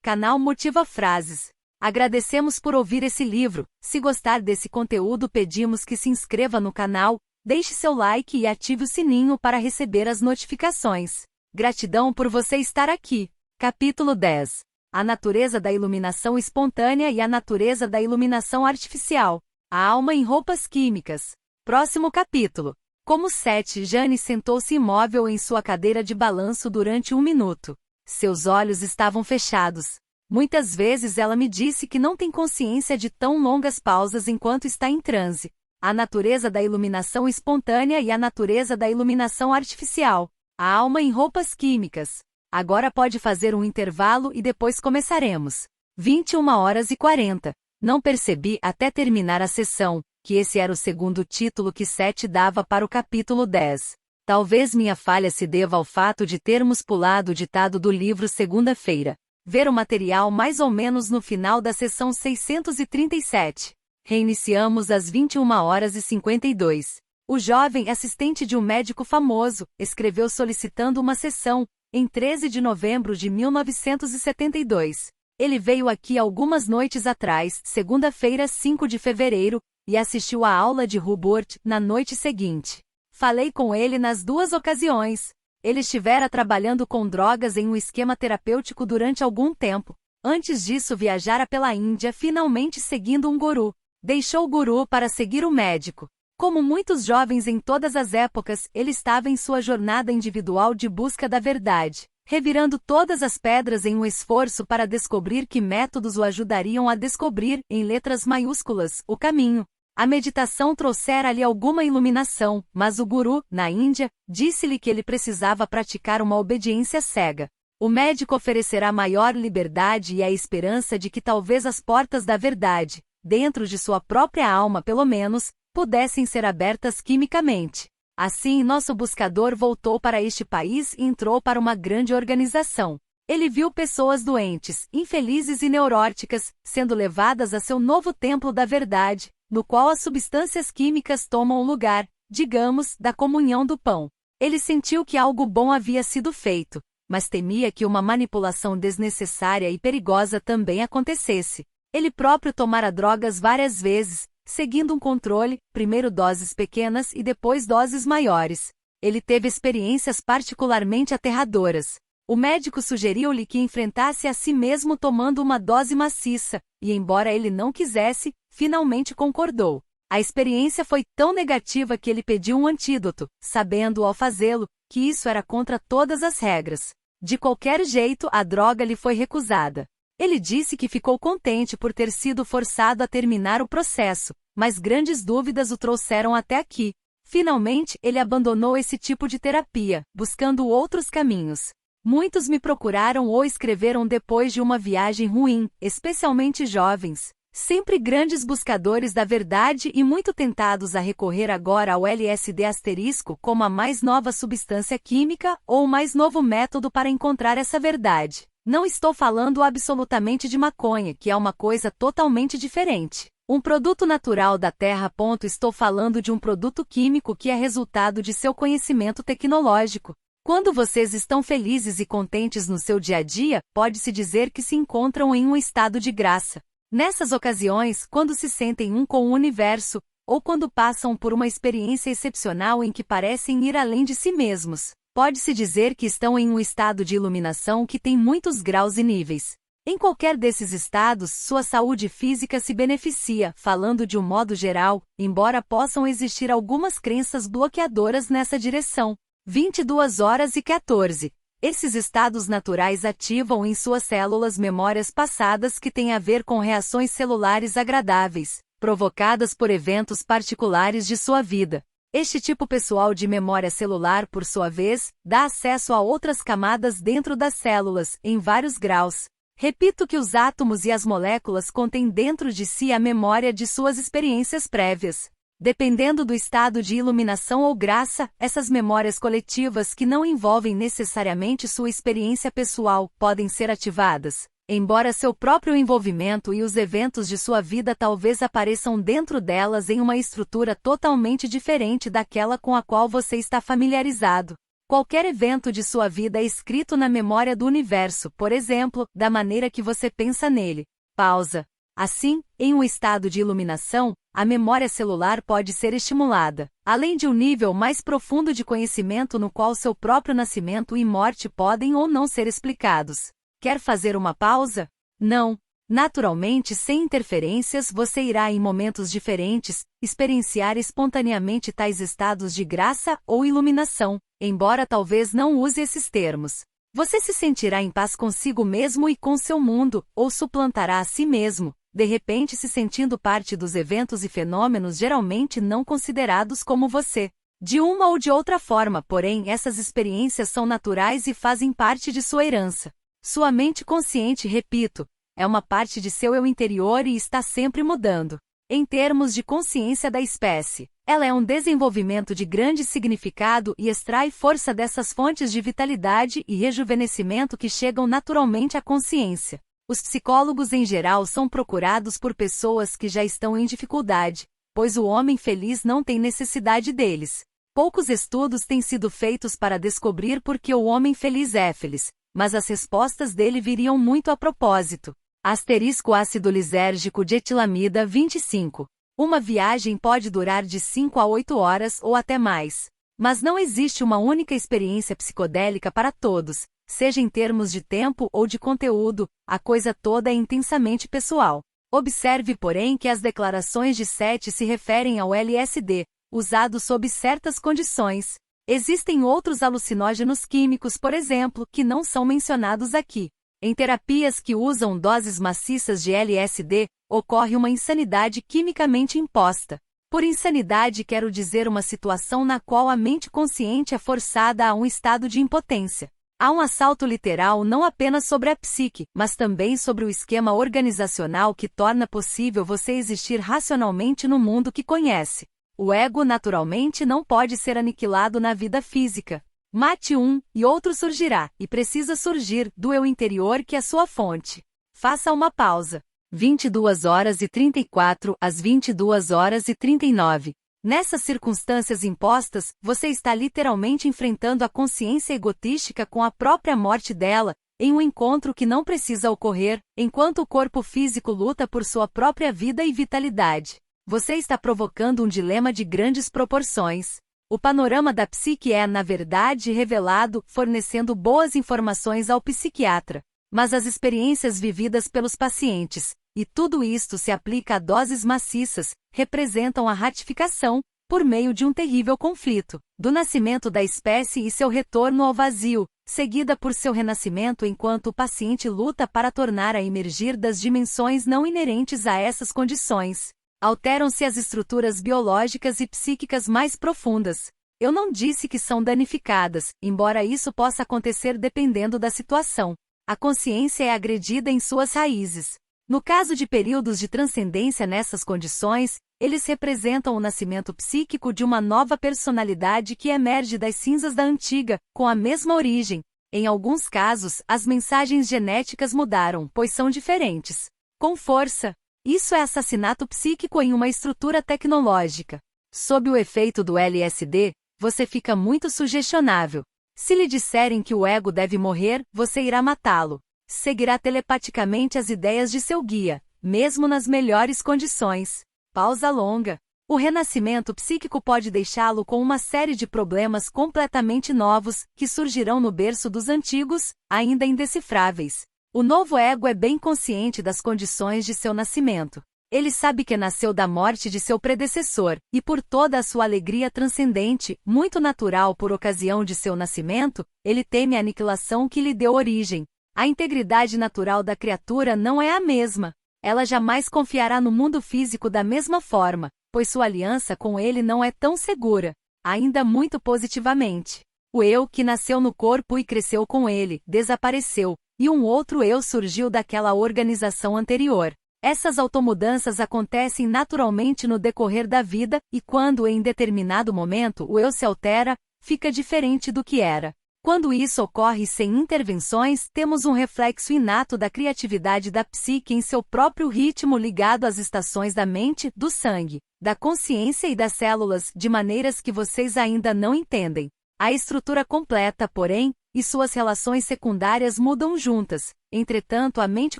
Canal Motiva Frases. Agradecemos por ouvir esse livro. Se gostar desse conteúdo, pedimos que se inscreva no canal, deixe seu like e ative o sininho para receber as notificações. Gratidão por você estar aqui. Capítulo 10. A natureza da iluminação espontânea e a natureza da iluminação artificial. A alma em roupas químicas. Próximo capítulo. Como Seth. Jane sentou-se imóvel em sua cadeira de balanço durante 1 minuto. Seus olhos estavam fechados. Muitas vezes ela me disse que não tem consciência de tão longas pausas enquanto está em transe. A natureza da iluminação espontânea e a natureza da iluminação artificial. A alma em roupas químicas. Agora pode fazer um intervalo e depois começaremos. 21h40. Não percebi até terminar a sessão que esse era o segundo título que Seth dava para o capítulo 10. Talvez minha falha se deva ao fato de termos pulado o ditado do livro segunda-feira. Ver o material mais ou menos no final da sessão 637. Reiniciamos às 21h52. O jovem assistente de um médico famoso escreveu solicitando uma sessão, em 13 de novembro de 1972. Ele veio aqui algumas noites atrás, segunda-feira 5 de fevereiro, e assistiu à aula de Hubert na noite seguinte. Falei com ele nas 2 ocasiões. Ele estivera trabalhando com drogas em um esquema terapêutico durante algum tempo. Antes disso viajara pela Índia finalmente seguindo um guru. Deixou o guru para seguir o médico. Como muitos jovens em todas as épocas, ele estava em sua jornada individual de busca da verdade, revirando todas as pedras em um esforço para descobrir que métodos o ajudariam a descobrir, em letras maiúsculas, o caminho. A meditação trouxera-lhe alguma iluminação, mas o guru, na Índia, disse-lhe que ele precisava praticar uma obediência cega. O médico oferecerá maior liberdade e a esperança de que talvez as portas da verdade, dentro de sua própria alma pelo menos, pudessem ser abertas quimicamente. Assim, nosso buscador voltou para este país e entrou para uma grande organização. Ele viu pessoas doentes, infelizes e neuróticas, sendo levadas a seu novo templo da verdade, no qual as substâncias químicas tomam o lugar, digamos, da comunhão do pão. Ele sentiu que algo bom havia sido feito, mas temia que uma manipulação desnecessária e perigosa também acontecesse. Ele próprio tomara drogas várias vezes, seguindo um controle, primeiro doses pequenas e depois doses maiores. Ele teve experiências particularmente aterradoras. O médico sugeriu-lhe que enfrentasse a si mesmo tomando uma dose maciça, e embora ele não quisesse, finalmente concordou. A experiência foi tão negativa que ele pediu um antídoto, sabendo ao fazê-lo, que isso era contra todas as regras. De qualquer jeito, a droga lhe foi recusada. Ele disse que ficou contente por ter sido forçado a terminar o processo, mas grandes dúvidas o trouxeram até aqui. Finalmente, ele abandonou esse tipo de terapia, buscando outros caminhos. Muitos me procuraram ou escreveram depois de uma viagem ruim, especialmente jovens, sempre grandes buscadores da verdade e muito tentados a recorrer agora ao LSD asterisco como a mais nova substância química ou o mais novo método para encontrar essa verdade. Não estou falando absolutamente de maconha, que é uma coisa totalmente diferente. Um produto natural da Terra. Estou falando de um produto químico que é resultado de seu conhecimento tecnológico. Quando vocês estão felizes e contentes no seu dia a dia, pode-se dizer que se encontram em um estado de graça. Nessas ocasiões, quando se sentem um com o universo, ou quando passam por uma experiência excepcional em que parecem ir além de si mesmos, pode-se dizer que estão em um estado de iluminação que tem muitos graus e níveis. Em qualquer desses estados, sua saúde física se beneficia, falando de um modo geral, embora possam existir algumas crenças bloqueadoras nessa direção. 22h14. Esses estados naturais ativam em suas células memórias passadas que têm a ver com reações celulares agradáveis, provocadas por eventos particulares de sua vida. Este tipo pessoal de memória celular, por sua vez, dá acesso a outras camadas dentro das células, em vários graus. Repito que os átomos e as moléculas contêm dentro de si a memória de suas experiências prévias. Dependendo do estado de iluminação ou graça, essas memórias coletivas que não envolvem necessariamente sua experiência pessoal podem ser ativadas, embora seu próprio envolvimento e os eventos de sua vida talvez apareçam dentro delas em uma estrutura totalmente diferente daquela com a qual você está familiarizado. Qualquer evento de sua vida é escrito na memória do universo, por exemplo, da maneira que você pensa nele. Pausa. Assim, em um estado de iluminação, a memória celular pode ser estimulada, além de um nível mais profundo de conhecimento no qual seu próprio nascimento e morte podem ou não ser explicados. Quer fazer uma pausa? Não. Naturalmente, sem interferências, você irá em momentos diferentes, experienciar espontaneamente tais estados de graça ou iluminação, embora talvez não use esses termos. Você se sentirá em paz consigo mesmo e com seu mundo, ou suplantará a si mesmo, de repente se sentindo parte dos eventos e fenômenos geralmente não considerados como você. De uma ou de outra forma, porém, essas experiências são naturais e fazem parte de sua herança. Sua mente consciente, repito, é uma parte de seu eu interior e está sempre mudando. Em termos de consciência da espécie, ela é um desenvolvimento de grande significado e extrai força dessas fontes de vitalidade e rejuvenescimento que chegam naturalmente à consciência. Os psicólogos em geral são procurados por pessoas que já estão em dificuldade, pois o homem feliz não tem necessidade deles. Poucos estudos têm sido feitos para descobrir por que o homem feliz é feliz, mas as respostas dele viriam muito a propósito. Ácido lisérgico de etilamida 25. Uma viagem pode durar de 5 a 8 horas ou até mais. Mas não existe uma única experiência psicodélica para todos, seja em termos de tempo ou de conteúdo, a coisa toda é intensamente pessoal. Observe, porém, que as declarações de Seth se referem ao LSD, usado sob certas condições. Existem outros alucinógenos químicos, por exemplo, que não são mencionados aqui. Em terapias que usam doses maciças de LSD, ocorre uma insanidade quimicamente imposta. Por insanidade quero dizer uma situação na qual a mente consciente é forçada a um estado de impotência. Há um assalto literal não apenas sobre a psique, mas também sobre o esquema organizacional que torna possível você existir racionalmente no mundo que conhece. O ego naturalmente não pode ser aniquilado na vida física. Mate um, e outro surgirá, e precisa surgir, do eu interior que é sua fonte. Faça uma pausa. 22h34 às 22h39. Nessas circunstâncias impostas, você está literalmente enfrentando a consciência egotística com a própria morte dela, em um encontro que não precisa ocorrer, enquanto o corpo físico luta por sua própria vida e vitalidade. Você está provocando um dilema de grandes proporções. O panorama da psique é, na verdade, revelado, fornecendo boas informações ao psiquiatra. Mas as experiências vividas pelos pacientes, e tudo isto se aplica a doses maciças, representam a ratificação, por meio de um terrível conflito, do nascimento da espécie e seu retorno ao vazio, seguida por seu renascimento enquanto o paciente luta para tornar a emergir das dimensões não inerentes a essas condições. Alteram-se as estruturas biológicas e psíquicas mais profundas. Eu não disse que são danificadas, embora isso possa acontecer dependendo da situação. A consciência é agredida em suas raízes. No caso de períodos de transcendência nessas condições, eles representam o nascimento psíquico de uma nova personalidade que emerge das cinzas da antiga, com a mesma origem. Em alguns casos, as mensagens genéticas mudaram, pois são diferentes. Com força. Isso é assassinato psíquico em uma estrutura tecnológica. Sob o efeito do LSD, você fica muito sugestionável. Se lhe disserem que o ego deve morrer, você irá matá-lo. Seguirá telepaticamente as ideias de seu guia, mesmo nas melhores condições. Pausa longa. O renascimento psíquico pode deixá-lo com uma série de problemas completamente novos, que surgirão no berço dos antigos, ainda indecifráveis. O novo ego é bem consciente das condições de seu nascimento. Ele sabe que nasceu da morte de seu predecessor, e por toda a sua alegria transcendente, muito natural por ocasião de seu nascimento, ele teme a aniquilação que lhe deu origem. A integridade natural da criatura não é a mesma. Ela jamais confiará no mundo físico da mesma forma, pois sua aliança com ele não é tão segura, ainda muito positivamente. O eu que nasceu no corpo e cresceu com ele, desapareceu, e um outro eu surgiu daquela organização anterior. Essas automudanças acontecem naturalmente no decorrer da vida, e quando em determinado momento o eu se altera, fica diferente do que era. Quando isso ocorre sem intervenções, temos um reflexo inato da criatividade da psique em seu próprio ritmo ligado às estações da mente, do sangue, da consciência e das células, de maneiras que vocês ainda não entendem. A estrutura completa, porém, e suas relações secundárias mudam juntas. Entretanto, a mente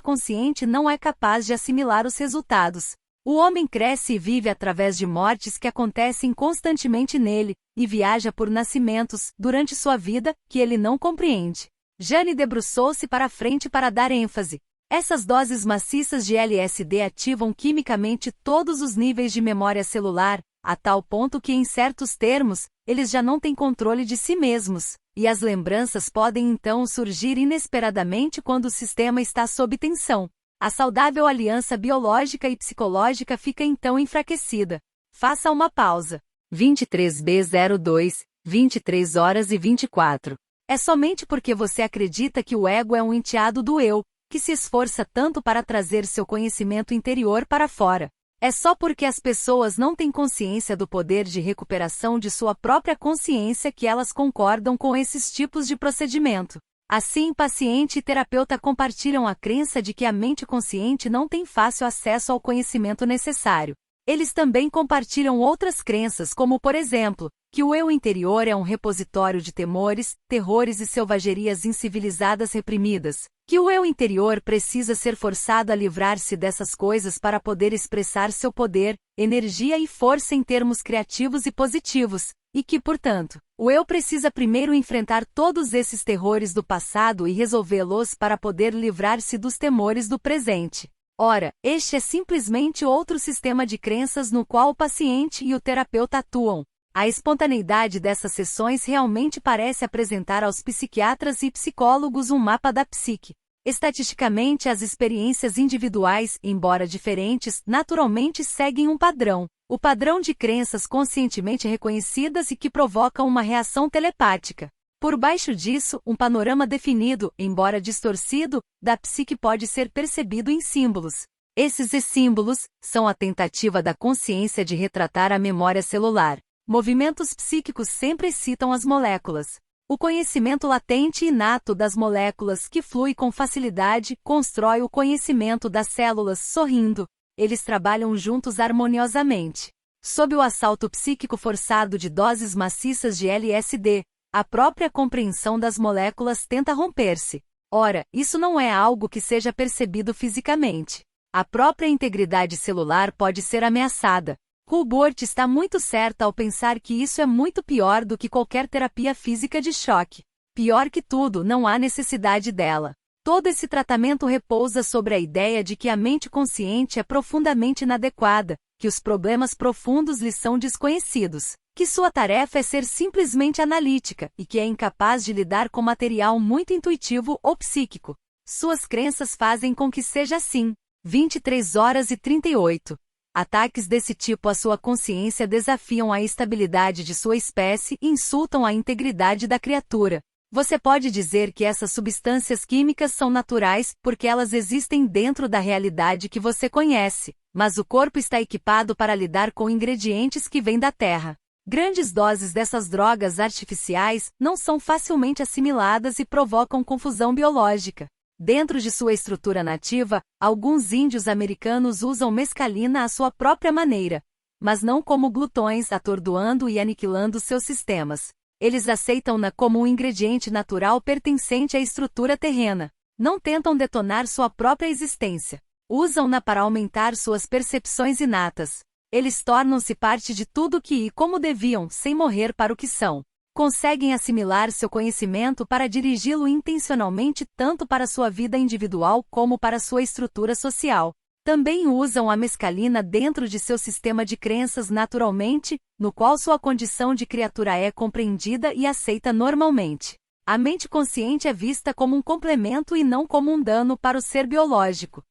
consciente não é capaz de assimilar os resultados. O homem cresce e vive através de mortes que acontecem constantemente nele, e viaja por nascimentos, durante sua vida, que ele não compreende. Jane debruçou-se para a frente para dar ênfase. Essas doses maciças de LSD ativam quimicamente todos os níveis de memória celular, a tal ponto que, em certos termos, eles já não têm controle de si mesmos, e as lembranças podem então surgir inesperadamente quando o sistema está sob tensão. A saudável aliança biológica e psicológica fica então enfraquecida. Faça uma pausa. 23B02, 23h24. É somente porque você acredita que o ego é um enteado do eu, que se esforça tanto para trazer seu conhecimento interior para fora. É só porque as pessoas não têm consciência do poder de recuperação de sua própria consciência que elas concordam com esses tipos de procedimento. Assim, paciente e terapeuta compartilham a crença de que a mente consciente não tem fácil acesso ao conhecimento necessário. Eles também compartilham outras crenças, como, por exemplo, que o eu interior é um repositório de temores, terrores e selvagerias incivilizadas reprimidas, que o eu interior precisa ser forçado a livrar-se dessas coisas para poder expressar seu poder, energia e força em termos criativos e positivos, e que, portanto, o eu precisa primeiro enfrentar todos esses terrores do passado e resolvê-los para poder livrar-se dos temores do presente. Ora, este é simplesmente outro sistema de crenças no qual o paciente e o terapeuta atuam. A espontaneidade dessas sessões realmente parece apresentar aos psiquiatras e psicólogos um mapa da psique. Estatisticamente, as experiências individuais, embora diferentes, naturalmente seguem um padrão. O padrão de crenças conscientemente reconhecidas e que provocam uma reação telepática. Por baixo disso, um panorama definido, embora distorcido, da psique pode ser percebido em símbolos. Esses símbolos são a tentativa da consciência de retratar a memória celular. Movimentos psíquicos sempre citam as moléculas. O conhecimento latente e inato das moléculas que flui com facilidade constrói o conhecimento das células sorrindo. Eles trabalham juntos harmoniosamente. Sob o assalto psíquico forçado de doses maciças de LSD, a própria compreensão das moléculas tenta romper-se. Ora, isso não é algo que seja percebido fisicamente. A própria integridade celular pode ser ameaçada. Hulbert está muito certa ao pensar que isso é muito pior do que qualquer terapia física de choque. Pior que tudo, não há necessidade dela. Todo esse tratamento repousa sobre a ideia de que a mente consciente é profundamente inadequada, que os problemas profundos lhe são desconhecidos, que sua tarefa é ser simplesmente analítica e que é incapaz de lidar com material muito intuitivo ou psíquico. Suas crenças fazem com que seja assim. 23h38. Ataques desse tipo à sua consciência desafiam a estabilidade de sua espécie e insultam a integridade da criatura. Você pode dizer que essas substâncias químicas são naturais porque elas existem dentro da realidade que você conhece, mas o corpo está equipado para lidar com ingredientes que vêm da terra. Grandes doses dessas drogas artificiais não são facilmente assimiladas e provocam confusão biológica. Dentro de sua estrutura nativa, alguns índios americanos usam mescalina à sua própria maneira, mas não como glutões, atordoando e aniquilando seus sistemas. Eles aceitam-na como um ingrediente natural pertencente à estrutura terrena. Não tentam detonar sua própria existência. Usam-na para aumentar suas percepções inatas. Eles tornam-se parte de tudo que e como deviam, sem morrer para o que são. Conseguem assimilar seu conhecimento para dirigi-lo intencionalmente tanto para sua vida individual como para sua estrutura social. Também usam a mescalina dentro de seu sistema de crenças naturalmente, no qual sua condição de criatura é compreendida e aceita normalmente. A mente consciente é vista como um complemento e não como um dano para o ser biológico.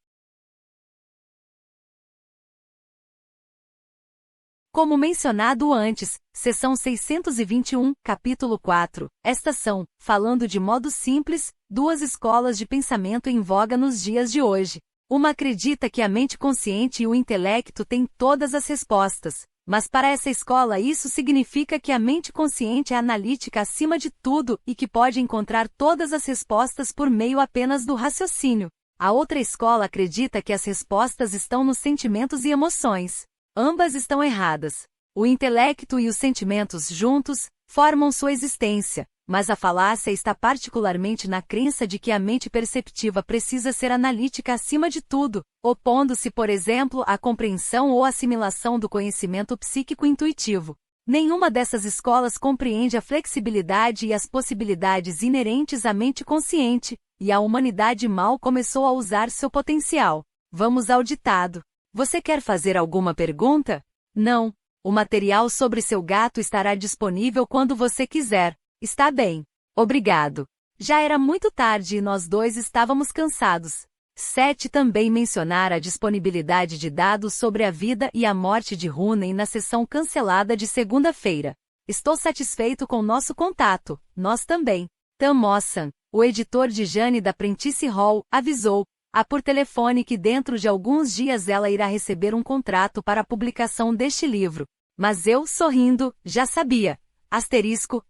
Como mencionado antes, seção 621, capítulo 4, estas são, falando de modo simples, duas escolas de pensamento em voga nos dias de hoje. Uma acredita que a mente consciente e o intelecto têm todas as respostas, mas para essa escola isso significa que a mente consciente é analítica acima de tudo e que pode encontrar todas as respostas por meio apenas do raciocínio. A outra escola acredita que as respostas estão nos sentimentos e emoções. Ambas estão erradas. O intelecto e os sentimentos juntos formam sua existência, mas a falácia está particularmente na crença de que a mente perceptiva precisa ser analítica acima de tudo, opondo-se, por exemplo, à compreensão ou assimilação do conhecimento psíquico intuitivo. Nenhuma dessas escolas compreende a flexibilidade e as possibilidades inerentes à mente consciente, e a humanidade mal começou a usar seu potencial. Vamos ao ditado. Você quer fazer alguma pergunta? Não. O material sobre seu gato estará disponível quando você quiser. Está bem. Obrigado. Já era muito tarde e nós dois estávamos cansados. 7. Também mencionar a disponibilidade de dados sobre a vida e a morte de Rooney na sessão cancelada de segunda-feira. Estou satisfeito com nosso contato. Nós também. Tam Mossan, o editor de Jane da Prentice Hall, avisou por telefone que dentro de alguns dias ela irá receber um contrato para a publicação deste livro. Mas eu, sorrindo, já sabia. Asterisco,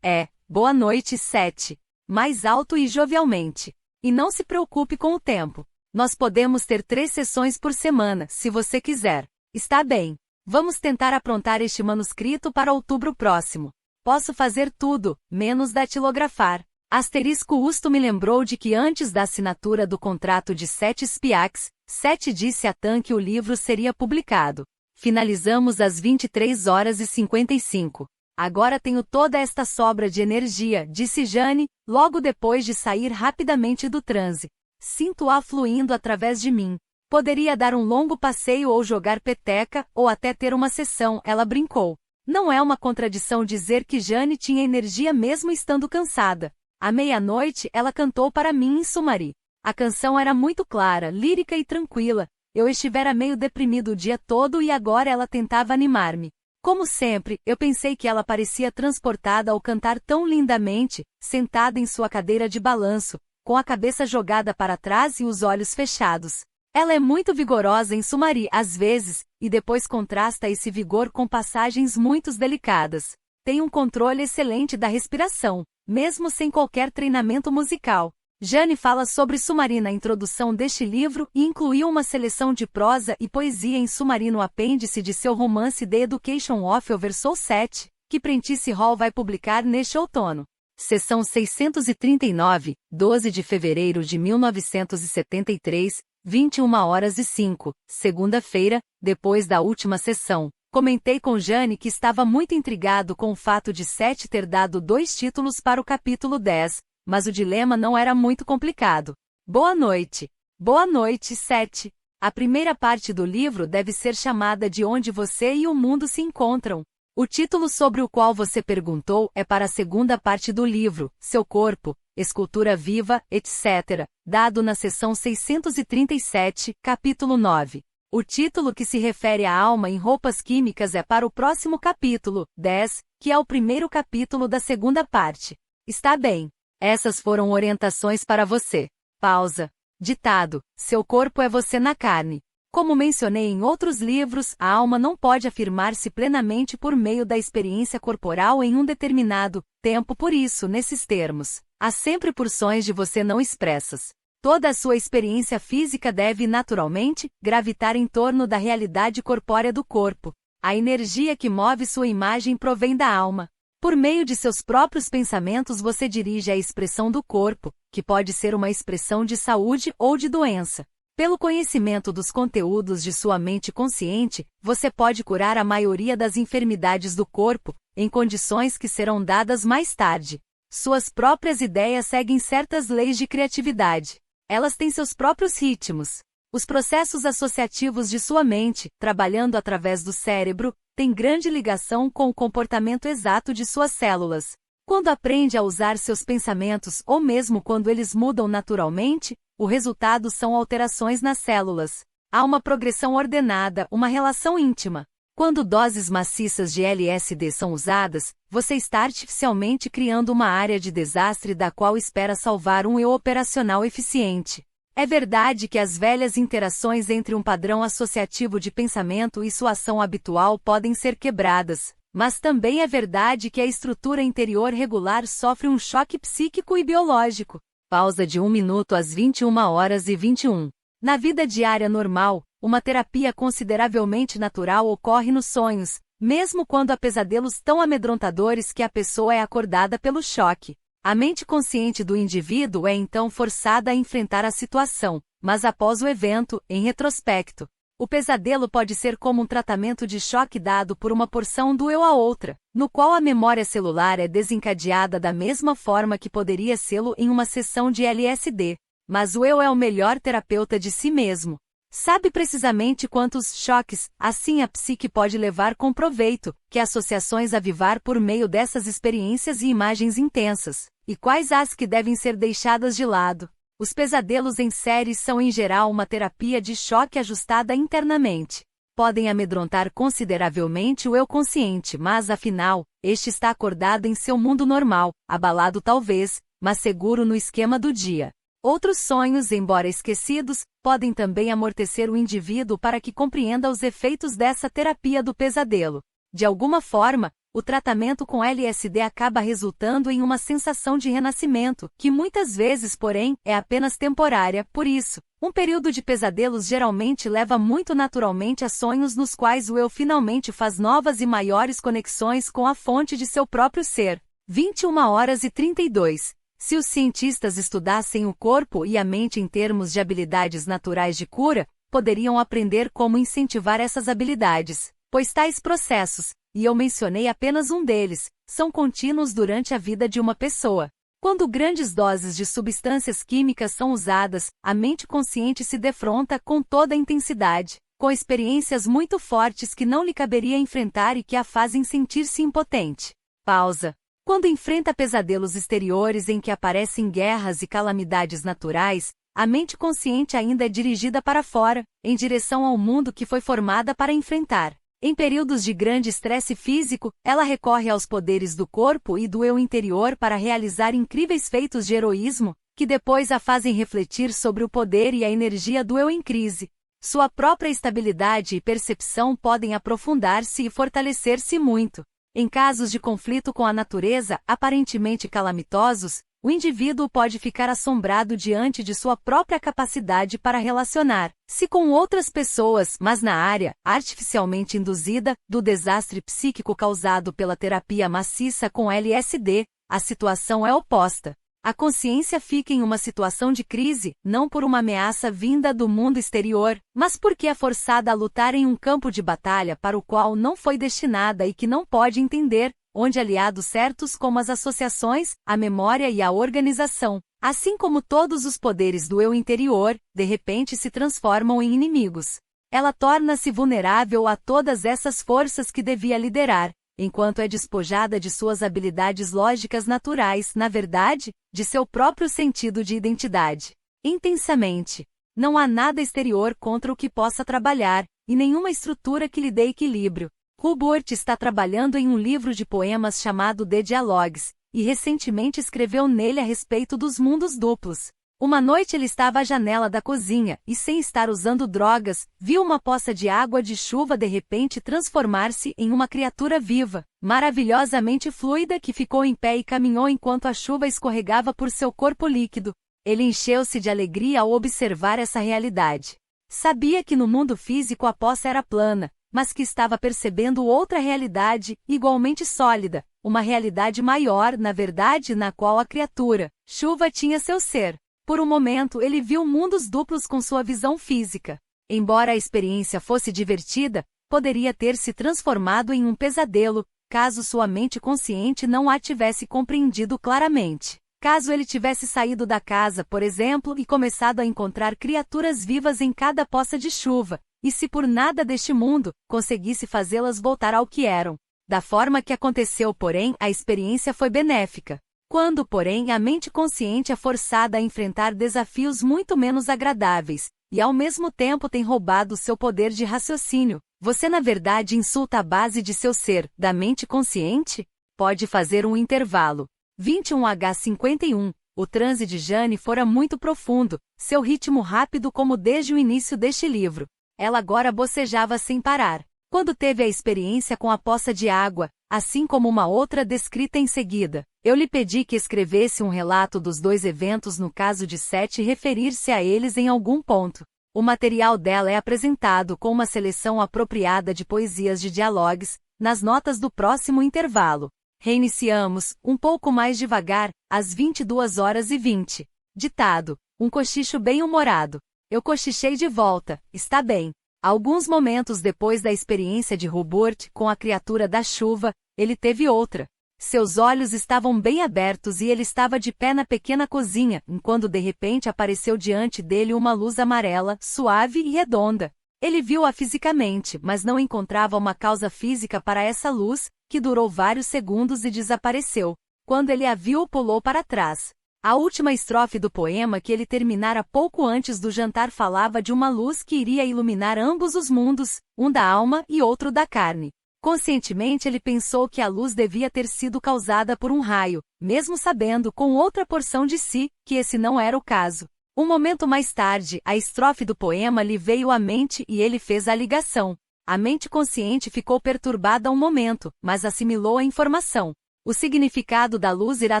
boa noite 7. Mais alto e jovialmente. E não se preocupe com o tempo. Nós podemos ter 3 sessões por semana, se você quiser. Está bem. Vamos tentar aprontar este manuscrito para outubro próximo. Posso fazer tudo, menos datilografar. Asterisco Usto me lembrou de que antes da assinatura do contrato de 7 Spiax, 7 disse a Tan que o livro seria publicado. Finalizamos às 23h55. Agora tenho toda esta sobra de energia, disse Jane, logo depois de sair rapidamente do transe. Sinto-a fluindo através de mim. Poderia dar um longo passeio ou jogar peteca, ou até ter uma sessão, ela brincou. Não é uma contradição dizer que Jane tinha energia mesmo estando cansada. À meia-noite, ela cantou para mim em Sumari. A canção era muito clara, lírica e tranquila. Eu estivera meio deprimido o dia todo e agora ela tentava animar-me. Como sempre, eu pensei que ela parecia transportada ao cantar tão lindamente, sentada em sua cadeira de balanço, com a cabeça jogada para trás e os olhos fechados. Ela é muito vigorosa em Sumari às vezes, e depois contrasta esse vigor com passagens muito delicadas. Tem um controle excelente da respiração, mesmo sem qualquer treinamento musical. Jane fala sobre Sumari na introdução deste livro e incluiu uma seleção de prosa e poesia em Sumari no apêndice de seu romance The Education of Oversoul 7, que Prentice Hall vai publicar neste outono. Seção 639, 12 de fevereiro de 1973, 21h05, segunda-feira, depois da última sessão. Comentei com Jane que estava muito intrigado com o fato de 7 ter dado 2 títulos para o capítulo 10, mas o dilema não era muito complicado. Boa noite. Boa noite 7. A primeira parte do livro deve ser chamada De Onde Você e o Mundo se Encontram. O título sobre o qual você perguntou é para a segunda parte do livro, Seu Corpo, Escultura Viva, etc., dado na seção 637, capítulo 9. O título que se refere à alma em roupas químicas é para o próximo capítulo, 10, que é o primeiro capítulo da segunda parte. Está bem. Essas foram orientações para você. Pausa. Ditado. Seu corpo é você na carne. Como mencionei em outros livros, a alma não pode afirmar-se plenamente por meio da experiência corporal em um determinado tempo, por isso, nesses termos, há sempre porções de você não expressas. Toda a sua experiência física deve, naturalmente, gravitar em torno da realidade corpórea do corpo. A energia que move sua imagem provém da alma. Por meio de seus próprios pensamentos você dirige a expressão do corpo, que pode ser uma expressão de saúde ou de doença. Pelo conhecimento dos conteúdos de sua mente consciente, você pode curar a maioria das enfermidades do corpo, em condições que serão dadas mais tarde. Suas próprias ideias seguem certas leis de criatividade. Elas têm seus próprios ritmos. Os processos associativos de sua mente, trabalhando através do cérebro, têm grande ligação com o comportamento exato de suas células. Quando aprende a usar seus pensamentos ou mesmo quando eles mudam naturalmente, o resultado são alterações nas células. Há uma progressão ordenada, uma relação íntima. Quando doses maciças de LSD são usadas, você está artificialmente criando uma área de desastre da qual espera salvar um eu operacional eficiente. É verdade que as velhas interações entre um padrão associativo de pensamento e sua ação habitual podem ser quebradas, mas também é verdade que a estrutura interior regular sofre um choque psíquico e biológico. Pausa de 1 minuto às 21h21. Na vida diária normal, uma terapia consideravelmente natural ocorre nos sonhos, mesmo quando há pesadelos tão amedrontadores que a pessoa é acordada pelo choque. A mente consciente do indivíduo é então forçada a enfrentar a situação, mas após o evento, em retrospecto, o pesadelo pode ser como um tratamento de choque dado por uma porção do eu a outra, no qual a memória celular é desencadeada da mesma forma que poderia sê-lo em uma sessão de LSD. Mas o eu é o melhor terapeuta de si mesmo. Sabe precisamente quantos choques, assim a psique pode levar com proveito, que associações avivar por meio dessas experiências e imagens intensas, e quais as que devem ser deixadas de lado. Os pesadelos em série são em geral uma terapia de choque ajustada internamente. Podem amedrontar consideravelmente o eu consciente, mas afinal, este está acordado em seu mundo normal, abalado talvez, mas seguro no esquema do dia. Outros sonhos, embora esquecidos, podem também amortecer o indivíduo para que compreenda os efeitos dessa terapia do pesadelo. De alguma forma, o tratamento com LSD acaba resultando em uma sensação de renascimento, que muitas vezes, porém, é apenas temporária. Por isso, um período de pesadelos geralmente leva muito naturalmente a sonhos nos quais o eu finalmente faz novas e maiores conexões com a fonte de seu próprio ser. 21h32. Se os cientistas estudassem o corpo e a mente em termos de habilidades naturais de cura, poderiam aprender como incentivar essas habilidades, pois tais processos, e eu mencionei apenas um deles, são contínuos durante a vida de uma pessoa. Quando grandes doses de substâncias químicas são usadas, a mente consciente se defronta com toda a intensidade, com experiências muito fortes que não lhe caberia enfrentar e que a fazem sentir-se impotente. Pausa. Quando enfrenta pesadelos exteriores em que aparecem guerras e calamidades naturais, a mente consciente ainda é dirigida para fora, em direção ao mundo que foi formada para enfrentar. Em períodos de grande estresse físico, ela recorre aos poderes do corpo e do eu interior para realizar incríveis feitos de heroísmo, que depois a fazem refletir sobre o poder e a energia do eu em crise. Sua própria estabilidade e percepção podem aprofundar-se e fortalecer-se muito. Em casos de conflito com a natureza, aparentemente calamitosos, o indivíduo pode ficar assombrado diante de sua própria capacidade para relacionar-se com outras pessoas, mas na área, artificialmente induzida, do desastre psíquico causado pela terapia maciça com LSD, a situação é oposta. A consciência fica em uma situação de crise, não por uma ameaça vinda do mundo exterior, mas porque é forçada a lutar em um campo de batalha para o qual não foi destinada e que não pode entender, onde aliados certos como as associações, a memória e a organização, assim como todos os poderes do eu interior, de repente se transformam em inimigos. Ela torna-se vulnerável a todas essas forças que devia liderar, enquanto é despojada de suas habilidades lógicas naturais, na verdade, de seu próprio sentido de identidade. Intensamente. Não há nada exterior contra o que possa trabalhar, e nenhuma estrutura que lhe dê equilíbrio. Hubert está trabalhando em um livro de poemas chamado The Dialogues, e recentemente escreveu nele a respeito dos mundos duplos. Uma noite ele estava à janela da cozinha, e sem estar usando drogas, viu uma poça de água de chuva de repente transformar-se em uma criatura viva, maravilhosamente fluida que ficou em pé e caminhou enquanto a chuva escorregava por seu corpo líquido. Ele encheu-se de alegria ao observar essa realidade. Sabia que no mundo físico a poça era plana, mas que estava percebendo outra realidade, igualmente sólida, uma realidade maior, na verdade, na qual a criatura, chuva tinha seu ser. Por um momento ele viu mundos duplos com sua visão física. Embora a experiência fosse divertida, poderia ter se transformado em um pesadelo, caso sua mente consciente não a tivesse compreendido claramente. Caso ele tivesse saído da casa, por exemplo, e começado a encontrar criaturas vivas em cada poça de chuva, e se por nada deste mundo, conseguisse fazê-las voltar ao que eram. Da forma que aconteceu, porém, a experiência foi benéfica. Quando, porém, a mente consciente é forçada a enfrentar desafios muito menos agradáveis, e ao mesmo tempo tem roubado seu poder de raciocínio, você na verdade insulta a base de seu ser, da mente consciente? Pode fazer um intervalo. 21h51. O transe de Jane fora muito profundo, seu ritmo rápido como desde o início deste livro. Ela agora bocejava sem parar. Quando teve a experiência com a poça de água, assim como uma outra descrita em seguida, eu lhe pedi que escrevesse um relato dos dois eventos no caso de Seth e referir-se a eles em algum ponto. O material dela é apresentado com uma seleção apropriada de poesias de dialogues, nas notas do próximo intervalo. Reiniciamos, um pouco mais devagar, às 22h20. Ditado: um cochicho bem-humorado. Eu cochichei de volta, está bem. Alguns momentos depois da experiência de Hubert com a criatura da chuva, ele teve outra. Seus olhos estavam bem abertos e ele estava de pé na pequena cozinha, quando de repente apareceu diante dele uma luz amarela, suave e redonda. Ele viu-a fisicamente, mas não encontrava uma causa física para essa luz, que durou vários segundos e desapareceu. Quando ele a viu, pulou para trás. A última estrofe do poema que ele terminara pouco antes do jantar falava de uma luz que iria iluminar ambos os mundos, um da alma e outro da carne. Conscientemente ele pensou que a luz devia ter sido causada por um raio, mesmo sabendo com outra porção de si, que esse não era o caso. Um momento mais tarde, a estrofe do poema lhe veio à mente e ele fez a ligação. A mente consciente ficou perturbada um momento, mas assimilou a informação. O significado da luz irá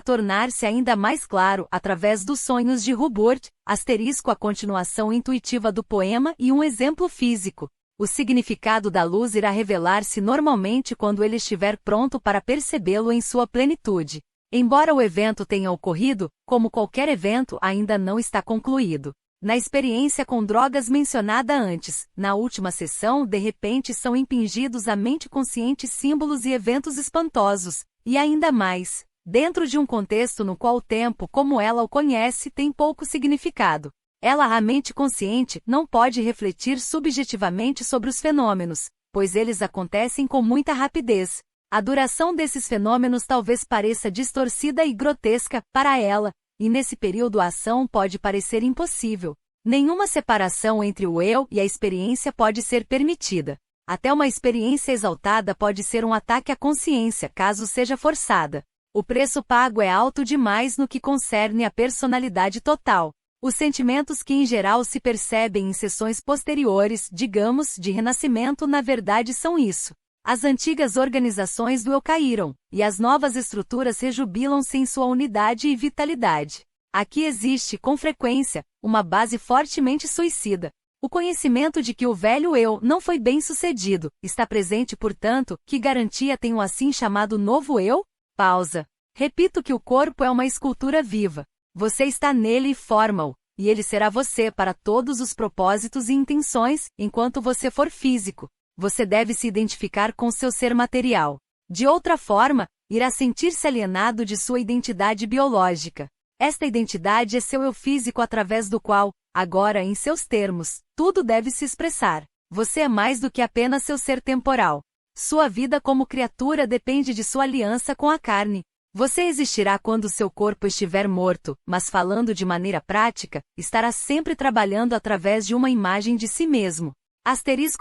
tornar-se ainda mais claro através dos sonhos de Hubert, a continuação intuitiva do poema e um exemplo físico. O significado da luz irá revelar-se normalmente quando ele estiver pronto para percebê-lo em sua plenitude. Embora o evento tenha ocorrido, como qualquer evento ainda não está concluído. Na experiência com drogas mencionada antes, na última sessão de repente são impingidos à mente consciente símbolos e eventos espantosos, e ainda mais, dentro de um contexto no qual o tempo como ela o conhece tem pouco significado. A mente consciente, não pode refletir subjetivamente sobre os fenômenos, pois eles acontecem com muita rapidez. A duração desses fenômenos talvez pareça distorcida e grotesca para ela, e nesse período a ação pode parecer impossível. Nenhuma separação entre o eu e a experiência pode ser permitida. Até uma experiência exaltada pode ser um ataque à consciência, caso seja forçada. O preço pago é alto demais no que concerne à personalidade total. Os sentimentos que em geral se percebem em sessões posteriores, digamos, de renascimento na verdade são isso. As antigas organizações do eu caíram, e as novas estruturas rejubilam-se em sua unidade e vitalidade. Aqui existe, com frequência, uma base fortemente suicida. O conhecimento de que o velho eu não foi bem sucedido, está presente portanto, que garantia tem o assim chamado novo eu? Pausa. Repito que o corpo é uma escultura viva. Você está nele e forma-o, e ele será você para todos os propósitos e intenções, enquanto você for físico. Você deve se identificar com seu ser material. De outra forma, irá sentir-se alienado de sua identidade biológica. Esta identidade é seu eu físico através do qual, agora em seus termos, tudo deve se expressar. Você é mais do que apenas seu ser temporal. Sua vida como criatura depende de sua aliança com a carne. Você existirá quando seu corpo estiver morto, mas falando de maneira prática, estará sempre trabalhando através de uma imagem de si mesmo.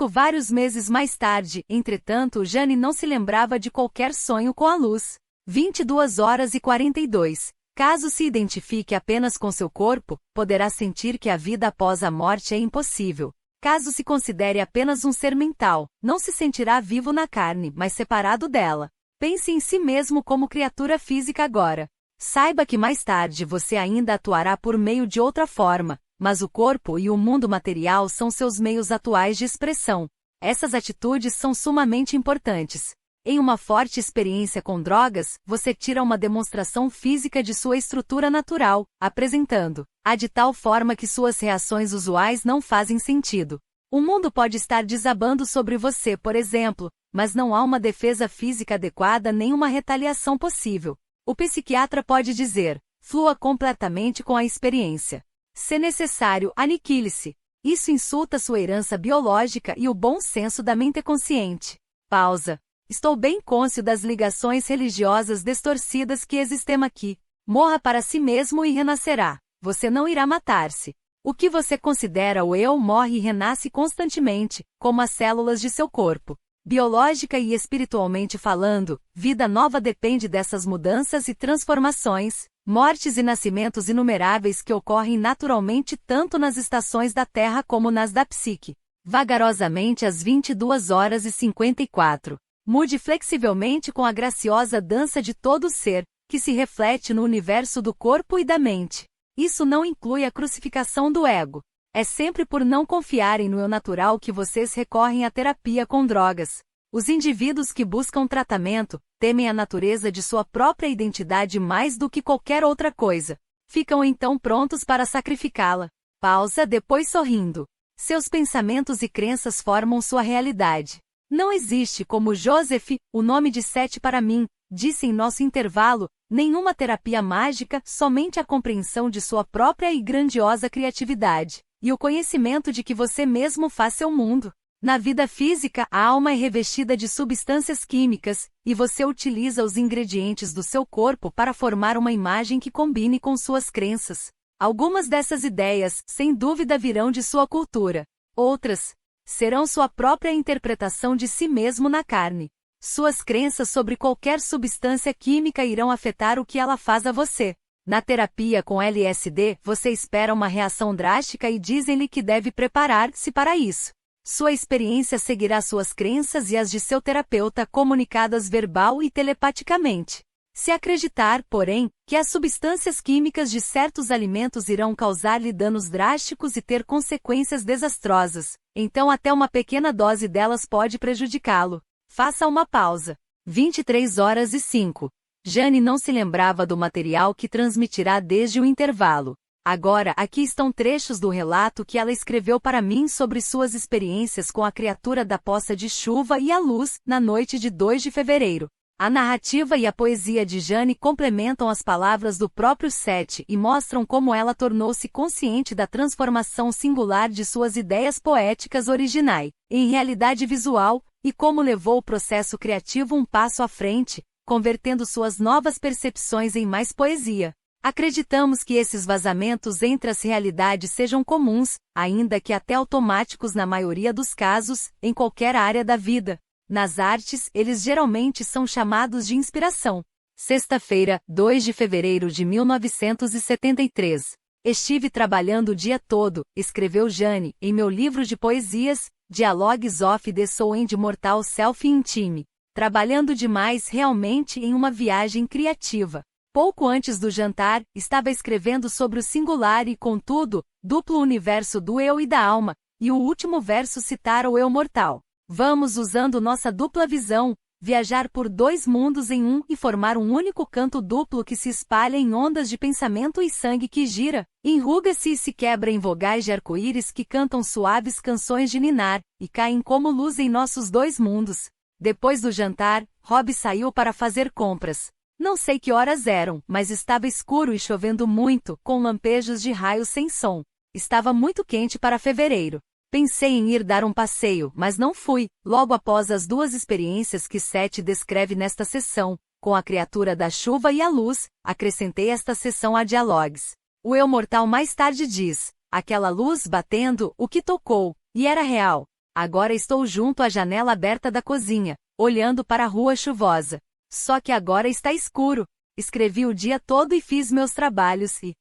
Vários meses mais tarde, entretanto, Jane não se lembrava de qualquer sonho com a luz. 22h42. Caso se identifique apenas com seu corpo, poderá sentir que a vida após a morte é impossível. Caso se considere apenas um ser mental, não se sentirá vivo na carne, mas separado dela. Pense em si mesmo como criatura física agora. Saiba que mais tarde você ainda atuará por meio de outra forma, mas o corpo e o mundo material são seus meios atuais de expressão. Essas atitudes são sumamente importantes. Em uma forte experiência com drogas, você tira uma demonstração física de sua estrutura natural, apresentando-a de tal forma que suas reações usuais não fazem sentido. O mundo pode estar desabando sobre você, por exemplo, mas não há uma defesa física adequada nem uma retaliação possível. O psiquiatra pode dizer: flua completamente com a experiência. Se necessário, aniquile-se. Isso insulta sua herança biológica e o bom senso da mente consciente. Pausa. Estou bem cônscio das ligações religiosas distorcidas que existem aqui. Morra para si mesmo e renascerá. Você não irá matar-se. O que você considera o eu morre e renasce constantemente, como as células de seu corpo. Biológica e espiritualmente falando, vida nova depende dessas mudanças e transformações, mortes e nascimentos inumeráveis que ocorrem naturalmente tanto nas estações da Terra como nas da psique. Vagarosamente às 22h54. Mude flexivelmente com a graciosa dança de todo ser, que se reflete no universo do corpo e da mente. Isso não inclui a crucificação do ego. É sempre por não confiarem no eu natural que vocês recorrem à terapia com drogas. Os indivíduos que buscam tratamento temem a natureza de sua própria identidade mais do que qualquer outra coisa. Ficam então prontos para sacrificá-la. Pausa, depois sorrindo. Seus pensamentos e crenças formam sua realidade. Não existe como Joseph, o nome de Sete para mim, disse em nosso intervalo, nenhuma terapia mágica, somente a compreensão de sua própria e grandiosa criatividade, e o conhecimento de que você mesmo faz seu mundo. Na vida física, a alma é revestida de substâncias químicas, e você utiliza os ingredientes do seu corpo para formar uma imagem que combine com suas crenças. Algumas dessas ideias, sem dúvida, virão de sua cultura. Outras serão sua própria interpretação de si mesmo na carne. Suas crenças sobre qualquer substância química irão afetar o que ela faz a você. Na terapia com LSD, você espera uma reação drástica e dizem-lhe que deve preparar-se para isso. Sua experiência seguirá suas crenças e as de seu terapeuta comunicadas verbal e telepaticamente. Se acreditar, porém, que as substâncias químicas de certos alimentos irão causar-lhe danos drásticos e ter consequências desastrosas, então até uma pequena dose delas pode prejudicá-lo. Faça uma pausa. 23h05. Jane não se lembrava do material que transmitirá desde o intervalo. Agora, aqui estão trechos do relato que ela escreveu para mim sobre suas experiências com a criatura da poça de chuva e a luz, na noite de 2 de fevereiro. A narrativa e a poesia de Jane complementam as palavras do próprio Sete e mostram como ela tornou-se consciente da transformação singular de suas ideias poéticas originais em realidade visual, e como levou o processo criativo um passo à frente, convertendo suas novas percepções em mais poesia. Acreditamos que esses vazamentos entre as realidades sejam comuns, ainda que até automáticos na maioria dos casos, em qualquer área da vida. Nas artes, eles geralmente são chamados de inspiração. Sexta-feira, 2 de fevereiro de 1973. Estive trabalhando o dia todo, escreveu Jane, em meu livro de poesias, Dialogues of the Soul and Mortal Self Intime. Trabalhando demais realmente em uma viagem criativa. Pouco antes do jantar, estava escrevendo sobre o singular e, contudo, duplo universo do eu e da alma, e o último verso citara o eu mortal. Vamos, usando nossa dupla visão, viajar por 2 mundos em um e formar um único canto duplo que se espalha em ondas de pensamento e sangue que gira, enruga-se e se quebra em vogais de arco-íris que cantam suaves canções de ninar, e caem como luz em nossos 2 mundos. Depois do jantar, Rob saiu para fazer compras. Não sei que horas eram, mas estava escuro e chovendo muito, com lampejos de raios sem som. Estava muito quente para fevereiro. Pensei em ir dar um passeio, mas não fui. Logo após as 2 experiências que Sete descreve nesta sessão, com a criatura da chuva e a luz, acrescentei esta sessão a Dialogues. O eu mortal mais tarde diz, aquela luz batendo, o que tocou, e era real. Agora estou junto à janela aberta da cozinha, olhando para a rua chuvosa. Só que agora está escuro. Escrevi o dia todo e fiz meus trabalhos e...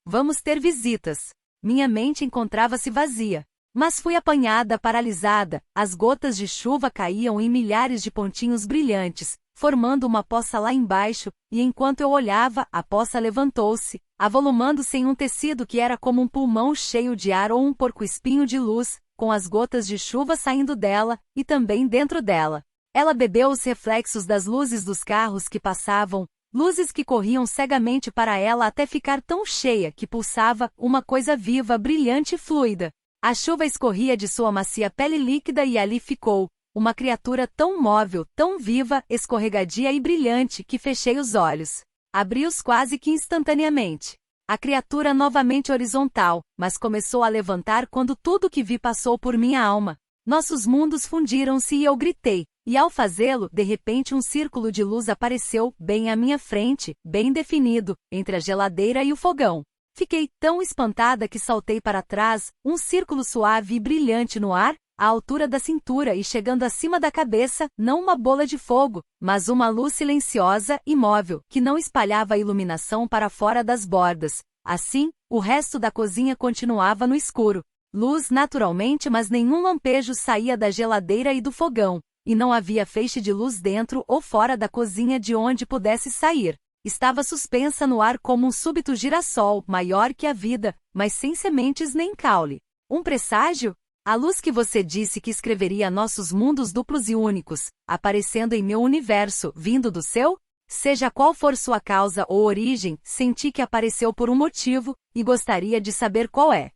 Vamos ter visitas. Minha mente encontrava-se vazia. Mas fui apanhada, paralisada, as gotas de chuva caíam em milhares de pontinhos brilhantes, formando uma poça lá embaixo, e enquanto eu olhava, a poça levantou-se, avolumando-se em um tecido que era como um pulmão cheio de ar ou um porco-espinho de luz, com as gotas de chuva saindo dela, e também dentro dela. Ela bebeu os reflexos das luzes dos carros que passavam, luzes que corriam cegamente para ela até ficar tão cheia que pulsava, uma coisa viva, brilhante e fluida. A chuva escorria de sua macia pele líquida e ali ficou, uma criatura tão móvel, tão viva, escorregadia e brilhante que fechei os olhos. Abri-os quase que instantaneamente. A criatura novamente horizontal, mas começou a levantar quando tudo que vi passou por minha alma. Nossos mundos fundiram-se e eu gritei. E ao fazê-lo, de repente um círculo de luz apareceu, bem à minha frente, bem definido, entre a geladeira e o fogão. Fiquei tão espantada que saltei para trás, um círculo suave e brilhante no ar, à altura da cintura e chegando acima da cabeça, não uma bola de fogo, mas uma luz silenciosa, imóvel, que não espalhava a iluminação para fora das bordas. Assim, o resto da cozinha continuava no escuro. Luz naturalmente, mas nenhum lampejo saía da geladeira e do fogão. E não havia feixe de luz dentro ou fora da cozinha de onde pudesse sair. Estava suspensa no ar como um súbito girassol, maior que a vida, mas sem sementes nem caule. Um presságio? A luz que você disse que escreveria nossos mundos duplos e únicos, aparecendo em meu universo, vindo do seu? Seja qual for sua causa ou origem, senti que apareceu por um motivo, e gostaria de saber qual é.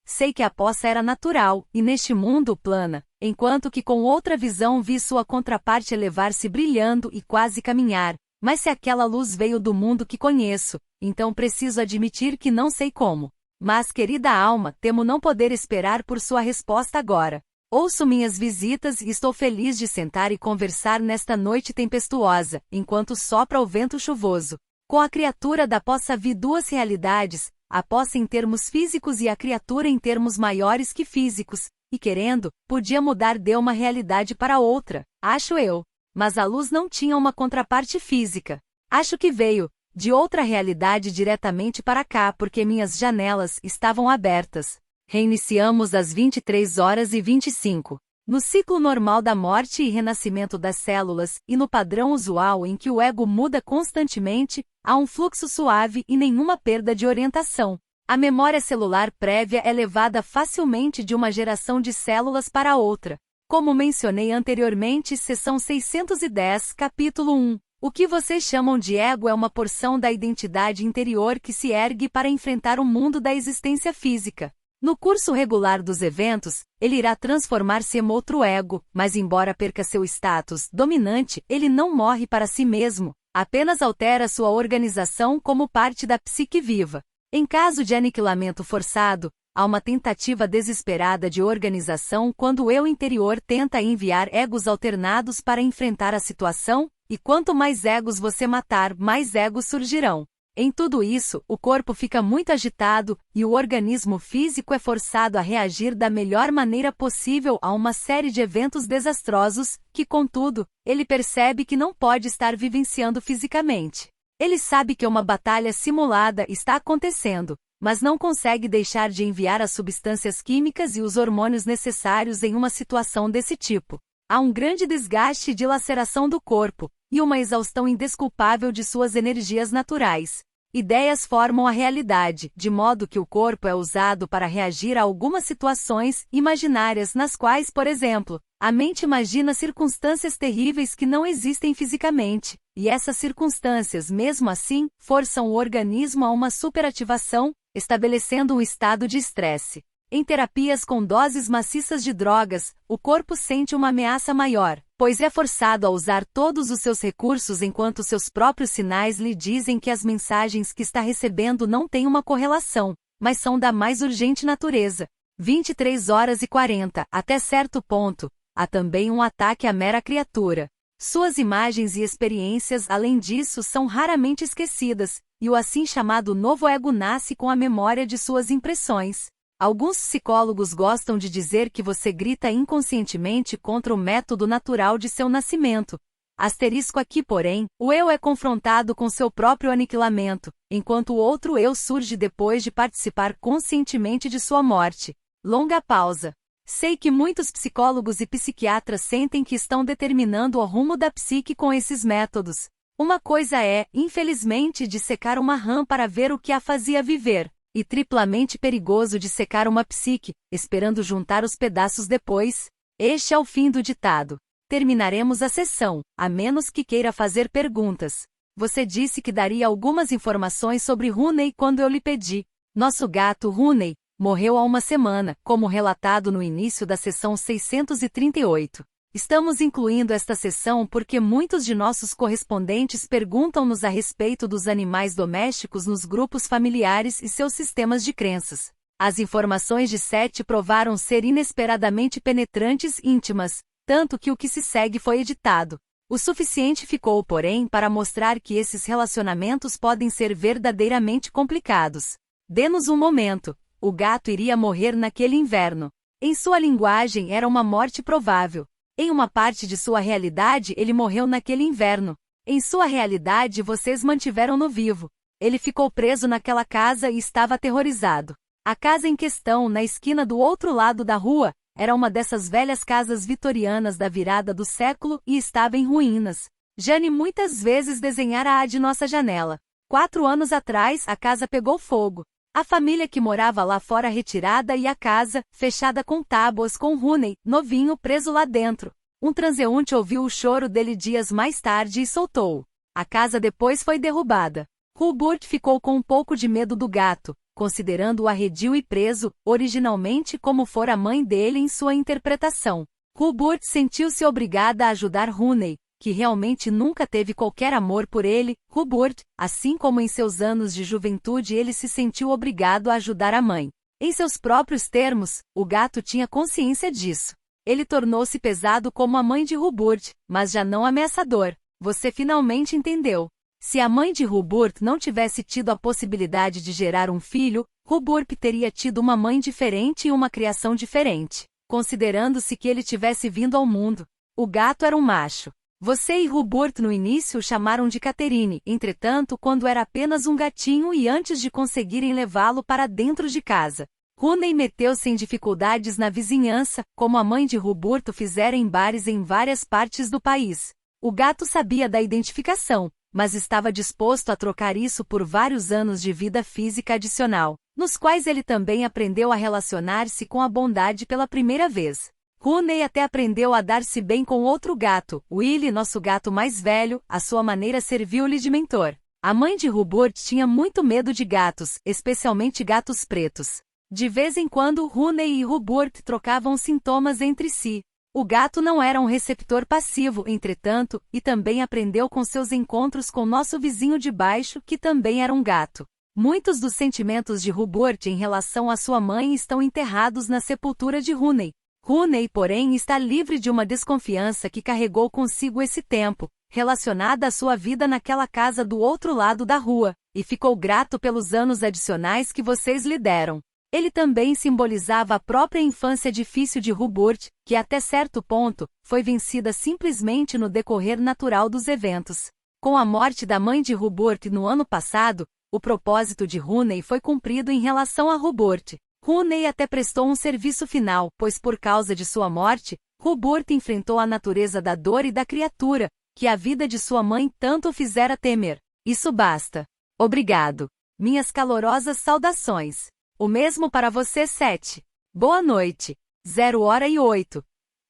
Sei que a poça era natural, e neste mundo plana, enquanto que com outra visão vi sua contraparte elevar-se brilhando e quase caminhar, mas se aquela luz veio do mundo que conheço, então preciso admitir que não sei como. Mas, querida alma, temo não poder esperar por sua resposta agora. Ouço minhas visitas e estou feliz de sentar e conversar nesta noite tempestuosa, enquanto sopra o vento chuvoso. Com a criatura da poça vi duas realidades, a poça em termos físicos e a criatura em termos maiores que físicos, e querendo, podia mudar de uma realidade para outra, acho eu. Mas a luz não tinha uma contraparte física. Acho que veio de outra realidade diretamente para cá porque minhas janelas estavam abertas. Reiniciamos às 23h25. No ciclo normal da morte e renascimento das células, e no padrão usual em que o ego muda constantemente, há um fluxo suave e nenhuma perda de orientação. A memória celular prévia é levada facilmente de uma geração de células para outra. Como mencionei anteriormente, seção 610, capítulo 1. O que vocês chamam de ego é uma porção da identidade interior que se ergue para enfrentar o mundo da existência física. No curso regular dos eventos, ele irá transformar-se em outro ego, mas embora perca seu status dominante, ele não morre para si mesmo, apenas altera sua organização como parte da psique viva. Em caso de aniquilamento forçado, há uma tentativa desesperada de organização quando o eu interior tenta enviar egos alternados para enfrentar a situação, e quanto mais egos você matar, mais egos surgirão. Em tudo isso, o corpo fica muito agitado, e o organismo físico é forçado a reagir da melhor maneira possível a uma série de eventos desastrosos, que contudo, ele percebe que não pode estar vivenciando fisicamente. Ele sabe que uma batalha simulada está acontecendo, mas não consegue deixar de enviar as substâncias químicas e os hormônios necessários em uma situação desse tipo. Há um grande desgaste e dilaceração do corpo, e uma exaustão indesculpável de suas energias naturais. Ideias formam a realidade, de modo que o corpo é usado para reagir a algumas situações imaginárias nas quais, por exemplo, a mente imagina circunstâncias terríveis que não existem fisicamente, e essas circunstâncias, mesmo assim, forçam o organismo a uma superativação, estabelecendo um estado de estresse. Em terapias com doses maciças de drogas, o corpo sente uma ameaça maior, pois é forçado a usar todos os seus recursos enquanto seus próprios sinais lhe dizem que as mensagens que está recebendo não têm uma correlação, mas são da mais urgente natureza. 23h40, até certo ponto, há também um ataque à mera criatura. Suas imagens e experiências, além disso, são raramente esquecidas, e o assim chamado novo ego nasce com a memória de suas impressões. Alguns psicólogos gostam de dizer que você grita inconscientemente contra o método natural de seu nascimento. Asterisco aqui, porém, o eu é confrontado com seu próprio aniquilamento, enquanto o outro eu surge depois de participar conscientemente de sua morte. Longa pausa. Sei que muitos psicólogos e psiquiatras sentem que estão determinando o rumo da psique com esses métodos. Uma coisa é, infelizmente, dissecar uma rã para ver o que a fazia viver. E triplamente perigoso de secar uma psique, esperando juntar os pedaços depois. Este é o fim do ditado. Terminaremos a sessão, a menos que queira fazer perguntas. Você disse que daria algumas informações sobre Rooney quando eu lhe pedi. Nosso gato Rooney morreu há uma semana, como relatado no início da sessão 638. Estamos incluindo esta sessão porque muitos de nossos correspondentes perguntam-nos a respeito dos animais domésticos nos grupos familiares e seus sistemas de crenças. As informações de Seth provaram ser inesperadamente penetrantes e íntimas, tanto que o que se segue foi editado. O suficiente ficou, porém, para mostrar que esses relacionamentos podem ser verdadeiramente complicados. Dê-nos um momento. O gato iria morrer naquele inverno. Em sua linguagem era uma morte provável. Em uma parte de sua realidade ele morreu naquele inverno. Em sua realidade vocês mantiveram-no vivo. Ele ficou preso naquela casa e estava aterrorizado. A casa em questão, na esquina do outro lado da rua, era uma dessas velhas casas vitorianas da virada do século e estava em ruínas. Jane muitas vezes desenhara-a de nossa janela. 4 anos atrás a casa pegou fogo. A família que morava lá fora retirada e a casa, fechada com tábuas com Rooney, novinho, preso lá dentro. Um transeunte ouviu o choro dele dias mais tarde e soltou-o. A casa depois foi derrubada. Hubert ficou com um pouco de medo do gato, considerando-o arredio e preso, originalmente como fora a mãe dele em sua interpretação. Hubert sentiu-se obrigada a ajudar Rooney, que realmente nunca teve qualquer amor por ele. Hubert, assim como em seus anos de juventude ele se sentiu obrigado a ajudar a mãe. Em seus próprios termos, o gato tinha consciência disso. Ele tornou-se pesado como a mãe de Hubert, mas já não ameaçador. Você finalmente entendeu. Se a mãe de Hubert não tivesse tido a possibilidade de gerar um filho, Hubert teria tido uma mãe diferente e uma criação diferente, considerando-se que ele tivesse vindo ao mundo. O gato era um macho. Você e Hubert no início o chamaram de Catherine, entretanto quando era apenas um gatinho e antes de conseguirem levá-lo para dentro de casa. Rooney meteu-se em dificuldades na vizinhança, como a mãe de Hubert o fizera em bares em várias partes do país. O gato sabia da identificação, mas estava disposto a trocar isso por vários anos de vida física adicional, nos quais ele também aprendeu a relacionar-se com a bondade pela primeira vez. Rooney até aprendeu a dar-se bem com outro gato, Willie, nosso gato mais velho, à sua maneira serviu-lhe de mentor. A mãe de Hubert tinha muito medo de gatos, especialmente gatos pretos. De vez em quando Rooney e Hubert trocavam sintomas entre si. O gato não era um receptor passivo, entretanto, e também aprendeu com seus encontros com nosso vizinho de baixo, que também era um gato. Muitos dos sentimentos de Hubert em relação à sua mãe estão enterrados na sepultura de Rooney. Rooney, porém, está livre de uma desconfiança que carregou consigo esse tempo, relacionada à sua vida naquela casa do outro lado da rua, e ficou grato pelos anos adicionais que vocês lhe deram. Ele também simbolizava a própria infância difícil de Hubert, que até certo ponto, foi vencida simplesmente no decorrer natural dos eventos. Com a morte da mãe de Hubert no ano passado, o propósito de Rooney foi cumprido em relação a Hubert. Rooney até prestou um serviço final, pois por causa de sua morte, Hubert enfrentou a natureza da dor e da criatura, que a vida de sua mãe tanto o fizera temer. Isso basta. Obrigado. Minhas calorosas saudações. O mesmo para você, 7. Boa noite. 0h08.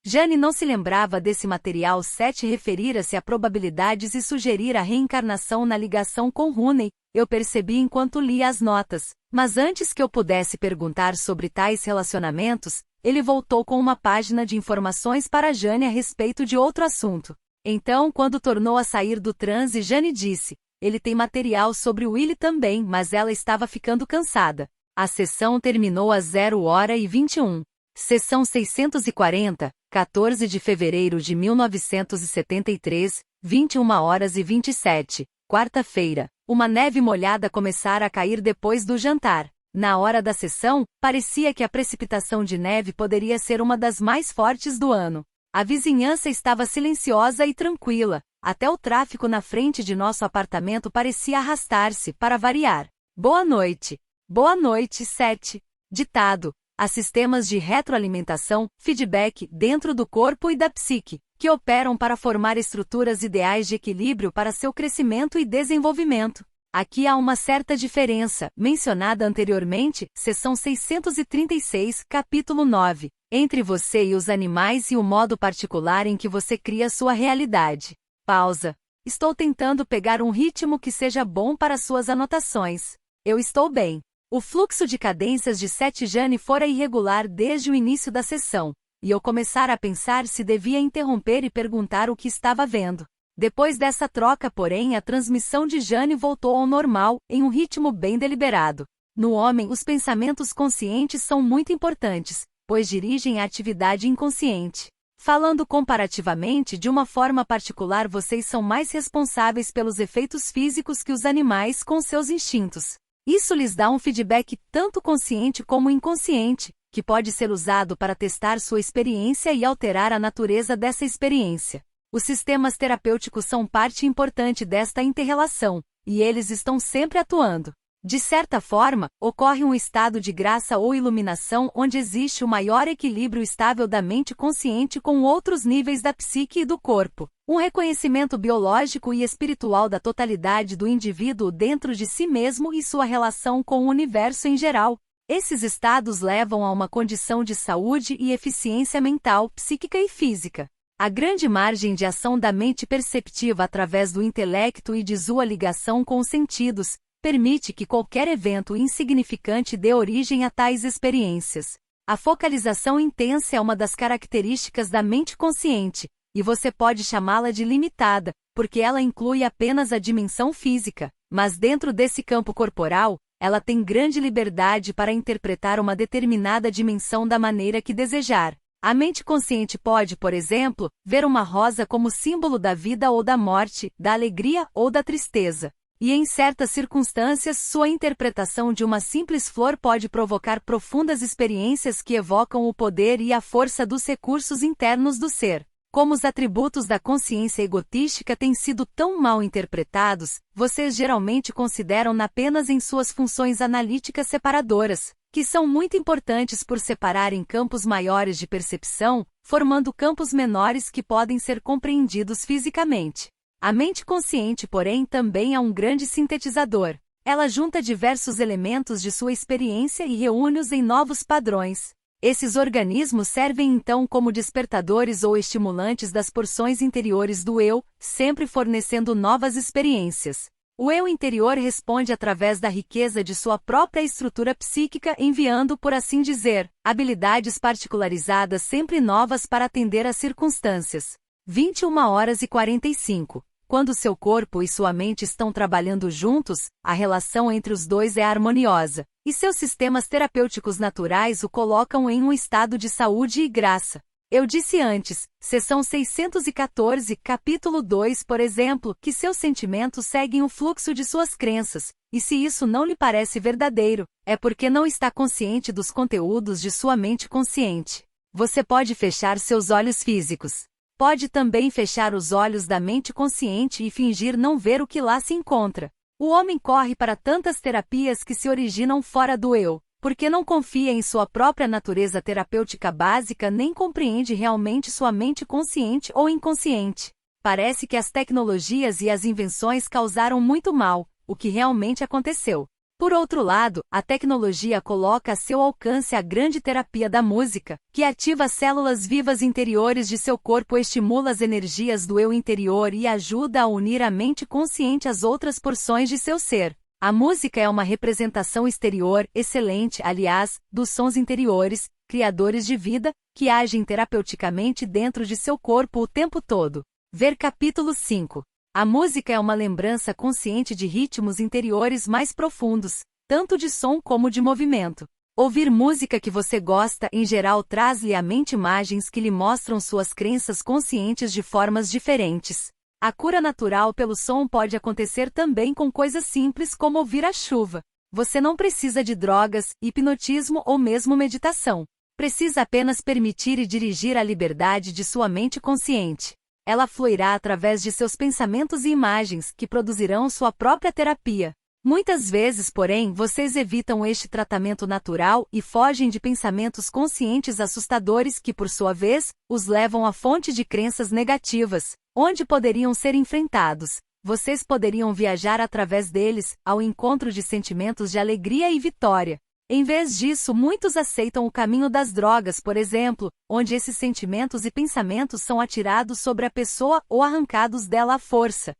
Jane não se lembrava desse material 7 referir-se a probabilidades e sugerir a reencarnação na ligação com Rooney. Eu percebi enquanto lia as notas, mas antes que eu pudesse perguntar sobre tais relacionamentos, ele voltou com uma página de informações para Jane a respeito de outro assunto. Então, quando tornou a sair do transe, Jane disse, ele tem material sobre Willie também, mas ela estava ficando cansada. A sessão terminou às 0h21. Sessão 640, 14 de fevereiro de 1973, 21h27, quarta-feira. Uma neve molhada começara a cair depois do jantar. Na hora da sessão, parecia que a precipitação de neve poderia ser uma das mais fortes do ano. A vizinhança estava silenciosa e tranquila, até o tráfego na frente de nosso apartamento parecia arrastar-se, para variar. Boa noite. Boa noite, 7. Ditado. Há sistemas de retroalimentação, feedback, dentro do corpo e da psique, que operam para formar estruturas ideais de equilíbrio para seu crescimento e desenvolvimento. Aqui há uma certa diferença, mencionada anteriormente, seção 636, capítulo 9, entre você e os animais e o modo particular em que você cria sua realidade. Pausa. Estou tentando pegar um ritmo que seja bom para suas anotações. Eu estou bem. O fluxo de cadências de 7 Jane fora irregular desde o início da sessão, e eu começara a pensar se devia interromper e perguntar o que estava vendo. Depois dessa troca, porém, a transmissão de Jane voltou ao normal, em um ritmo bem deliberado. No homem, os pensamentos conscientes são muito importantes, pois dirigem a atividade inconsciente. Falando comparativamente de uma forma particular, vocês são mais responsáveis pelos efeitos físicos que os animais com seus instintos. Isso lhes dá um feedback tanto consciente como inconsciente, que pode ser usado para testar sua experiência e alterar a natureza dessa experiência. Os sistemas terapêuticos são parte importante desta interrelação, e eles estão sempre atuando. De certa forma, ocorre um estado de graça ou iluminação onde existe o maior equilíbrio estável da mente consciente com outros níveis da psique e do corpo. Um reconhecimento biológico e espiritual da totalidade do indivíduo dentro de si mesmo e sua relação com o universo em geral. Esses estados levam a uma condição de saúde e eficiência mental, psíquica e física. A grande margem de ação da mente perceptiva através do intelecto e de sua ligação com os sentidos permite que qualquer evento insignificante dê origem a tais experiências. A focalização intensa é uma das características da mente consciente, e você pode chamá-la de limitada, porque ela inclui apenas a dimensão física, mas dentro desse campo corporal, ela tem grande liberdade para interpretar uma determinada dimensão da maneira que desejar. A mente consciente pode, por exemplo, ver uma rosa como símbolo da vida ou da morte, da alegria ou da tristeza. E em certas circunstâncias, sua interpretação de uma simples flor pode provocar profundas experiências que evocam o poder e a força dos recursos internos do ser. Como os atributos da consciência egotística têm sido tão mal interpretados, vocês geralmente consideram apenas em suas funções analíticas separadoras, que são muito importantes por separarem campos maiores de percepção, formando campos menores que podem ser compreendidos fisicamente. A mente consciente, porém, também é um grande sintetizador. Ela junta diversos elementos de sua experiência e reúne-os em novos padrões. Esses organismos servem então como despertadores ou estimulantes das porções interiores do eu, sempre fornecendo novas experiências. O eu interior responde através da riqueza de sua própria estrutura psíquica, enviando, por assim dizer, habilidades particularizadas sempre novas para atender às circunstâncias. 21h45. Quando seu corpo e sua mente estão trabalhando juntos, a relação entre os dois é harmoniosa, e seus sistemas terapêuticos naturais o colocam em um estado de saúde e graça. Eu disse antes, seção 614, capítulo 2, por exemplo, que seus sentimentos seguem o fluxo de suas crenças, e se isso não lhe parece verdadeiro, é porque não está consciente dos conteúdos de sua mente consciente. Você pode fechar seus olhos físicos. Pode também fechar os olhos da mente consciente e fingir não ver o que lá se encontra. O homem corre para tantas terapias que se originam fora do eu, porque não confia em sua própria natureza terapêutica básica nem compreende realmente sua mente consciente ou inconsciente. Parece que as tecnologias e as invenções causaram muito mal, o que realmente aconteceu. Por outro lado, a tecnologia coloca a seu alcance a grande terapia da música, que ativa as células vivas interiores de seu corpo, estimula as energias do eu interior e ajuda a unir a mente consciente às outras porções de seu ser. A música é uma representação exterior, excelente, aliás, dos sons interiores, criadores de vida, que agem terapeuticamente dentro de seu corpo o tempo todo. Ver capítulo 5. A música é uma lembrança consciente de ritmos interiores mais profundos, tanto de som como de movimento. Ouvir música que você gosta em geral traz-lhe à mente imagens que lhe mostram suas crenças conscientes de formas diferentes. A cura natural pelo som pode acontecer também com coisas simples como ouvir a chuva. Você não precisa de drogas, hipnotismo ou mesmo meditação. Precisa apenas permitir e dirigir a liberdade de sua mente consciente. Ela fluirá através de seus pensamentos e imagens, que produzirão sua própria terapia. Muitas vezes, porém, vocês evitam este tratamento natural e fogem de pensamentos conscientes assustadores que, por sua vez, os levam à fonte de crenças negativas, onde poderiam ser enfrentados. Vocês poderiam viajar através deles, ao encontro de sentimentos de alegria e vitória. Em vez disso, muitos aceitam o caminho das drogas, por exemplo, onde esses sentimentos e pensamentos são atirados sobre a pessoa ou arrancados dela à força.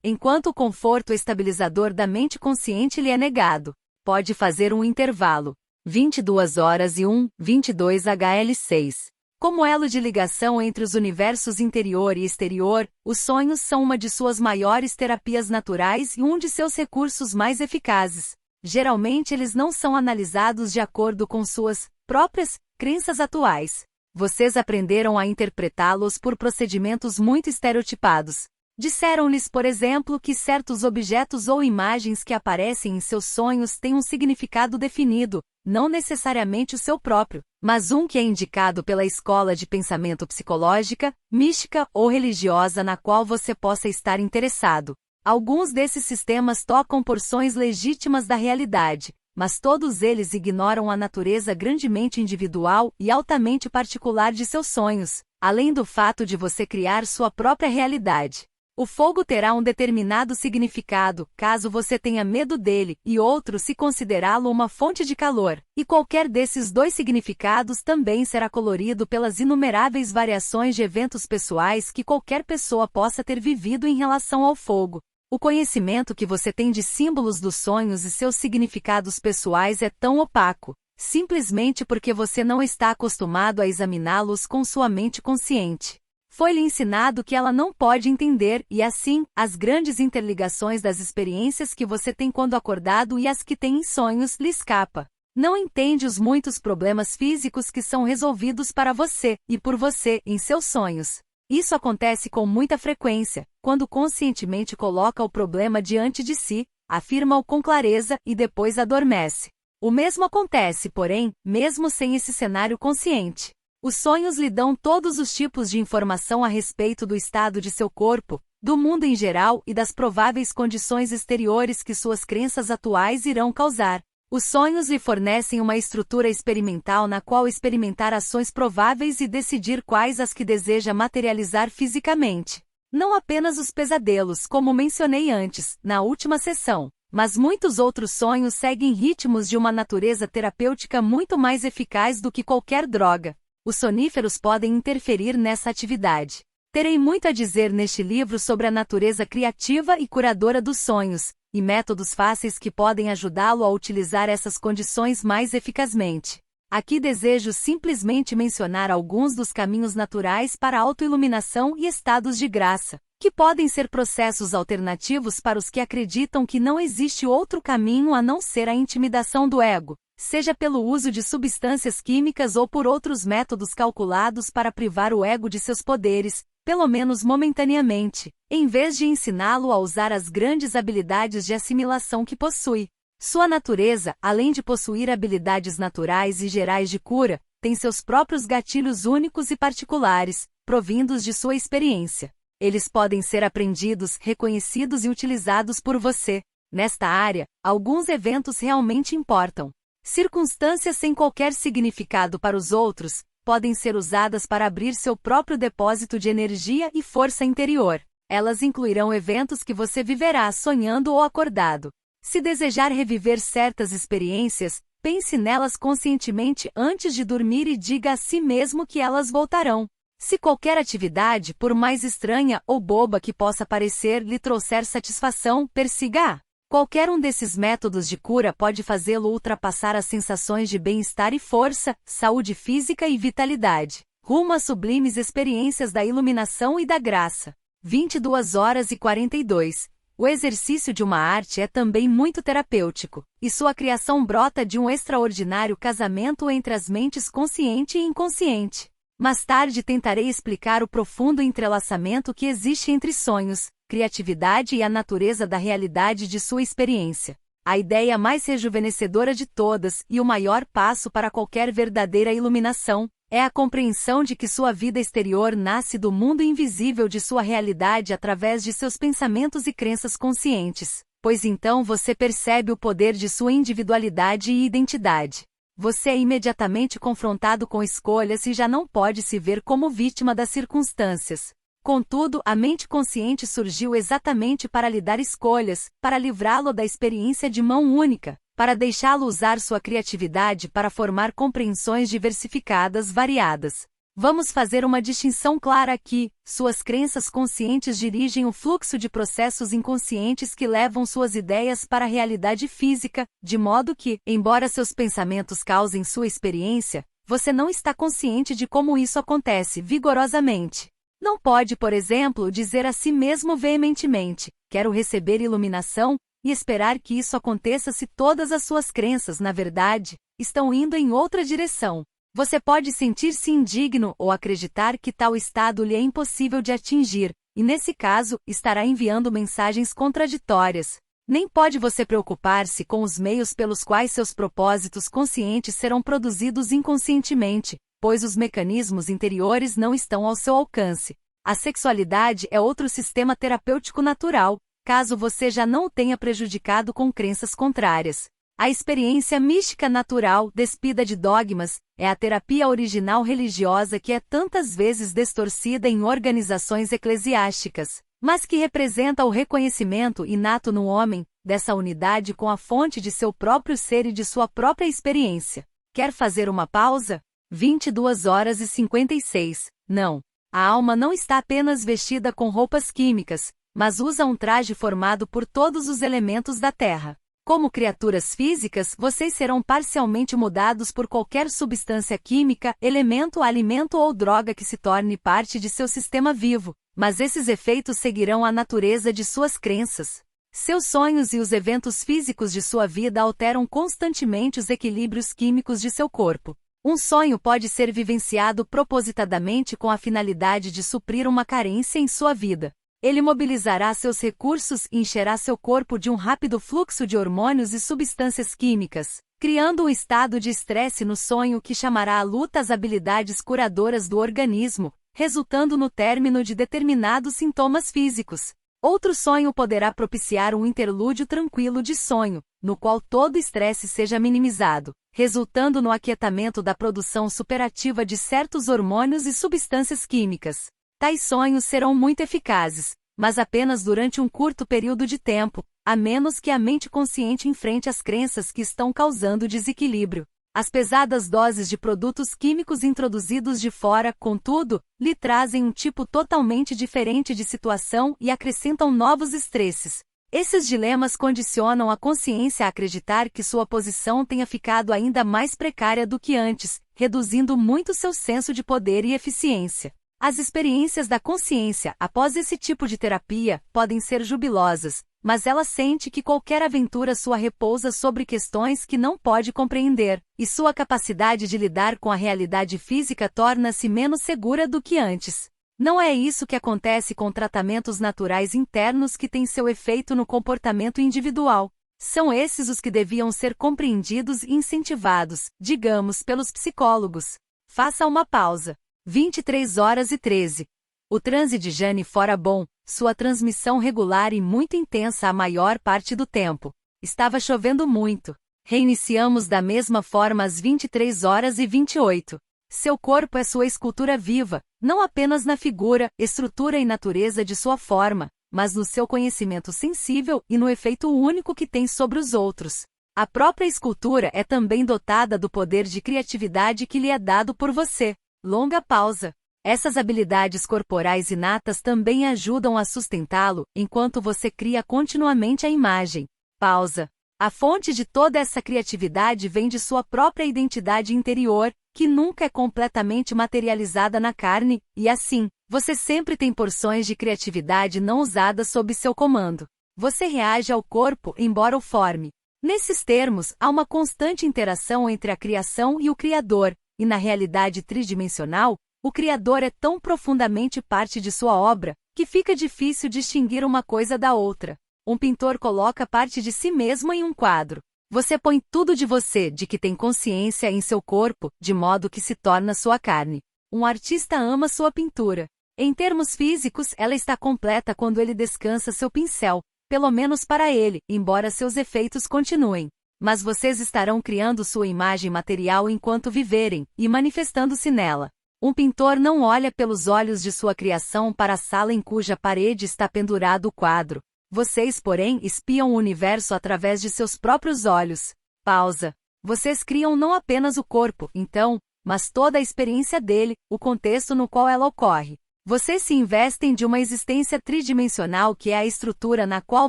Enquanto o conforto estabilizador da mente consciente lhe é negado, pode fazer um intervalo. 22h01, 22 HL6. Como elo de ligação entre os universos interior e exterior, os sonhos são uma de suas maiores terapias naturais e um de seus recursos mais eficazes. Geralmente eles não são analisados de acordo com suas próprias crenças atuais. Vocês aprenderam a interpretá-los por procedimentos muito estereotipados. Disseram-lhes, por exemplo, que certos objetos ou imagens que aparecem em seus sonhos têm um significado definido, não necessariamente o seu próprio, mas um que é indicado pela escola de pensamento psicológica, mística ou religiosa na qual você possa estar interessado. Alguns desses sistemas tocam porções legítimas da realidade, mas todos eles ignoram a natureza grandemente individual e altamente particular de seus sonhos, além do fato de você criar sua própria realidade. O fogo terá um determinado significado, caso você tenha medo dele, e outro se considerá-lo uma fonte de calor, e qualquer desses dois significados também será colorido pelas inumeráveis variações de eventos pessoais que qualquer pessoa possa ter vivido em relação ao fogo. O conhecimento que você tem de símbolos dos sonhos e seus significados pessoais é tão opaco, simplesmente porque você não está acostumado a examiná-los com sua mente consciente. Foi-lhe ensinado que ela não pode entender, e assim, as grandes interligações das experiências que você tem quando acordado e as que tem em sonhos lhe escapa. Não entende os muitos problemas físicos que são resolvidos para você, e por você, em seus sonhos. Isso acontece com muita frequência, quando conscientemente coloca o problema diante de si, afirma-o com clareza e depois adormece. O mesmo acontece, porém, mesmo sem esse cenário consciente. Os sonhos lhe dão todos os tipos de informação a respeito do estado de seu corpo, do mundo em geral e das prováveis condições exteriores que suas crenças atuais irão causar. Os sonhos lhe fornecem uma estrutura experimental na qual experimentar ações prováveis e decidir quais as que deseja materializar fisicamente. Não apenas os pesadelos, como mencionei antes, na última sessão, mas muitos outros sonhos seguem ritmos de uma natureza terapêutica muito mais eficaz do que qualquer droga. Os soníferos podem interferir nessa atividade. Terei muito a dizer neste livro sobre a natureza criativa e curadora dos sonhos, e métodos fáceis que podem ajudá-lo a utilizar essas condições mais eficazmente. Aqui desejo simplesmente mencionar alguns dos caminhos naturais para a autoiluminação e estados de graça, que podem ser processos alternativos para os que acreditam que não existe outro caminho a não ser a intimidação do ego, seja pelo uso de substâncias químicas ou por outros métodos calculados para privar o ego de seus poderes, pelo menos momentaneamente, em vez de ensiná-lo a usar as grandes habilidades de assimilação que possui. Sua natureza, além de possuir habilidades naturais e gerais de cura, tem seus próprios gatilhos únicos e particulares, provindos de sua experiência. Eles podem ser aprendidos, reconhecidos e utilizados por você. Nesta área, alguns eventos realmente importam. Circunstâncias sem qualquer significado para os outros podem ser usadas para abrir seu próprio depósito de energia e força interior. Elas incluirão eventos que você viverá sonhando ou acordado. Se desejar reviver certas experiências, pense nelas conscientemente antes de dormir e diga a si mesmo que elas voltarão. Se qualquer atividade, por mais estranha ou boba que possa parecer, lhe trouxer satisfação, persiga-a. Qualquer um desses métodos de cura pode fazê-lo ultrapassar as sensações de bem-estar e força, saúde física e vitalidade, rumo às sublimes experiências da iluminação e da graça. 22h42. O exercício de uma arte é também muito terapêutico, e sua criação brota de um extraordinário casamento entre as mentes consciente e inconsciente. Mais tarde tentarei explicar o profundo entrelaçamento que existe entre sonhos, criatividade e a natureza da realidade de sua experiência. A ideia mais rejuvenescedora de todas, e o maior passo para qualquer verdadeira iluminação, é a compreensão de que sua vida exterior nasce do mundo invisível de sua realidade através de seus pensamentos e crenças conscientes, pois então você percebe o poder de sua individualidade e identidade. Você é imediatamente confrontado com escolhas e já não pode se ver como vítima das circunstâncias. Contudo, a mente consciente surgiu exatamente para lhe dar escolhas, para livrá-lo da experiência de mão única, para deixá-lo usar sua criatividade para formar compreensões diversificadas, variadas. Vamos fazer uma distinção clara aqui: suas crenças conscientes dirigem o fluxo de processos inconscientes que levam suas ideias para a realidade física, de modo que, embora seus pensamentos causem sua experiência, você não está consciente de como isso acontece vigorosamente. Não pode, por exemplo, dizer a si mesmo veementemente: quero receber iluminação, e esperar que isso aconteça se todas as suas crenças, na verdade, estão indo em outra direção. Você pode sentir-se indigno ou acreditar que tal estado lhe é impossível de atingir, e nesse caso, estará enviando mensagens contraditórias. Nem pode você preocupar-se com os meios pelos quais seus propósitos conscientes serão produzidos inconscientemente, pois os mecanismos interiores não estão ao seu alcance. A sexualidade é outro sistema terapêutico natural, caso você já não o tenha prejudicado com crenças contrárias. A experiência mística natural, despida de dogmas, é a terapia original religiosa que é tantas vezes distorcida em organizações eclesiásticas, mas que representa o reconhecimento inato no homem, dessa unidade com a fonte de seu próprio ser e de sua própria experiência. Quer fazer uma pausa? 22h56. Não. A alma não está apenas vestida com roupas químicas, mas usa um traje formado por todos os elementos da Terra. Como criaturas físicas, vocês serão parcialmente mudados por qualquer substância química, elemento, alimento ou droga que se torne parte de seu sistema vivo, mas esses efeitos seguirão a natureza de suas crenças. Seus sonhos e os eventos físicos de sua vida alteram constantemente os equilíbrios químicos de seu corpo. Um sonho pode ser vivenciado propositadamente com a finalidade de suprir uma carência em sua vida. Ele mobilizará seus recursos e encherá seu corpo de um rápido fluxo de hormônios e substâncias químicas, criando um estado de estresse no sonho que chamará à luta as habilidades curadoras do organismo, resultando no término de determinados sintomas físicos. Outro sonho poderá propiciar um interlúdio tranquilo de sonho, no qual todo estresse seja minimizado, resultando no aquietamento da produção superativa de certos hormônios e substâncias químicas. Tais sonhos serão muito eficazes, mas apenas durante um curto período de tempo, a menos que a mente consciente enfrente as crenças que estão causando desequilíbrio. As pesadas doses de produtos químicos introduzidos de fora, contudo, lhe trazem um tipo totalmente diferente de situação e acrescentam novos estresses. Esses dilemas condicionam a consciência a acreditar que sua posição tenha ficado ainda mais precária do que antes, reduzindo muito seu senso de poder e eficiência. As experiências da consciência, após esse tipo de terapia, podem ser jubilosas, mas ela sente que qualquer aventura sua repousa sobre questões que não pode compreender, e sua capacidade de lidar com a realidade física torna-se menos segura do que antes. Não é isso que acontece com tratamentos naturais internos que têm seu efeito no comportamento individual. São esses os que deviam ser compreendidos e incentivados, digamos, pelos psicólogos. Faça uma pausa. 23h13. O transe de Jane fora bom, sua transmissão regular e muito intensa a maior parte do tempo. Estava chovendo muito. Reiniciamos da mesma forma às 23h28. Seu corpo é sua escultura viva, não apenas na figura, estrutura e natureza de sua forma, mas no seu conhecimento sensível e no efeito único que tem sobre os outros. A própria escultura é também dotada do poder de criatividade que lhe é dado por você. Longa pausa. Essas habilidades corporais inatas também ajudam a sustentá-lo, enquanto você cria continuamente a imagem. Pausa. A fonte de toda essa criatividade vem de sua própria identidade interior, que nunca é completamente materializada na carne, e assim, você sempre tem porções de criatividade não usadas sob seu comando. Você reage ao corpo, embora o forme. Nesses termos, há uma constante interação entre a criação e o Criador, e na realidade tridimensional, o Criador é tão profundamente parte de sua obra, que fica difícil distinguir uma coisa da outra. Um pintor coloca parte de si mesmo em um quadro. Você põe tudo de você, de que tem consciência, em seu corpo, de modo que se torna sua carne. Um artista ama sua pintura. Em termos físicos, ela está completa quando ele descansa seu pincel, pelo menos para ele, embora seus efeitos continuem. Mas vocês estarão criando sua imagem material enquanto viverem, e manifestando-se nela. Um pintor não olha pelos olhos de sua criação para a sala em cuja parede está pendurado o quadro. Vocês, porém, espiam o universo através de seus próprios olhos. Pausa. Vocês criam não apenas o corpo, então, mas toda a experiência dele, o contexto no qual ela ocorre. Vocês se investem de uma existência tridimensional que é a estrutura na qual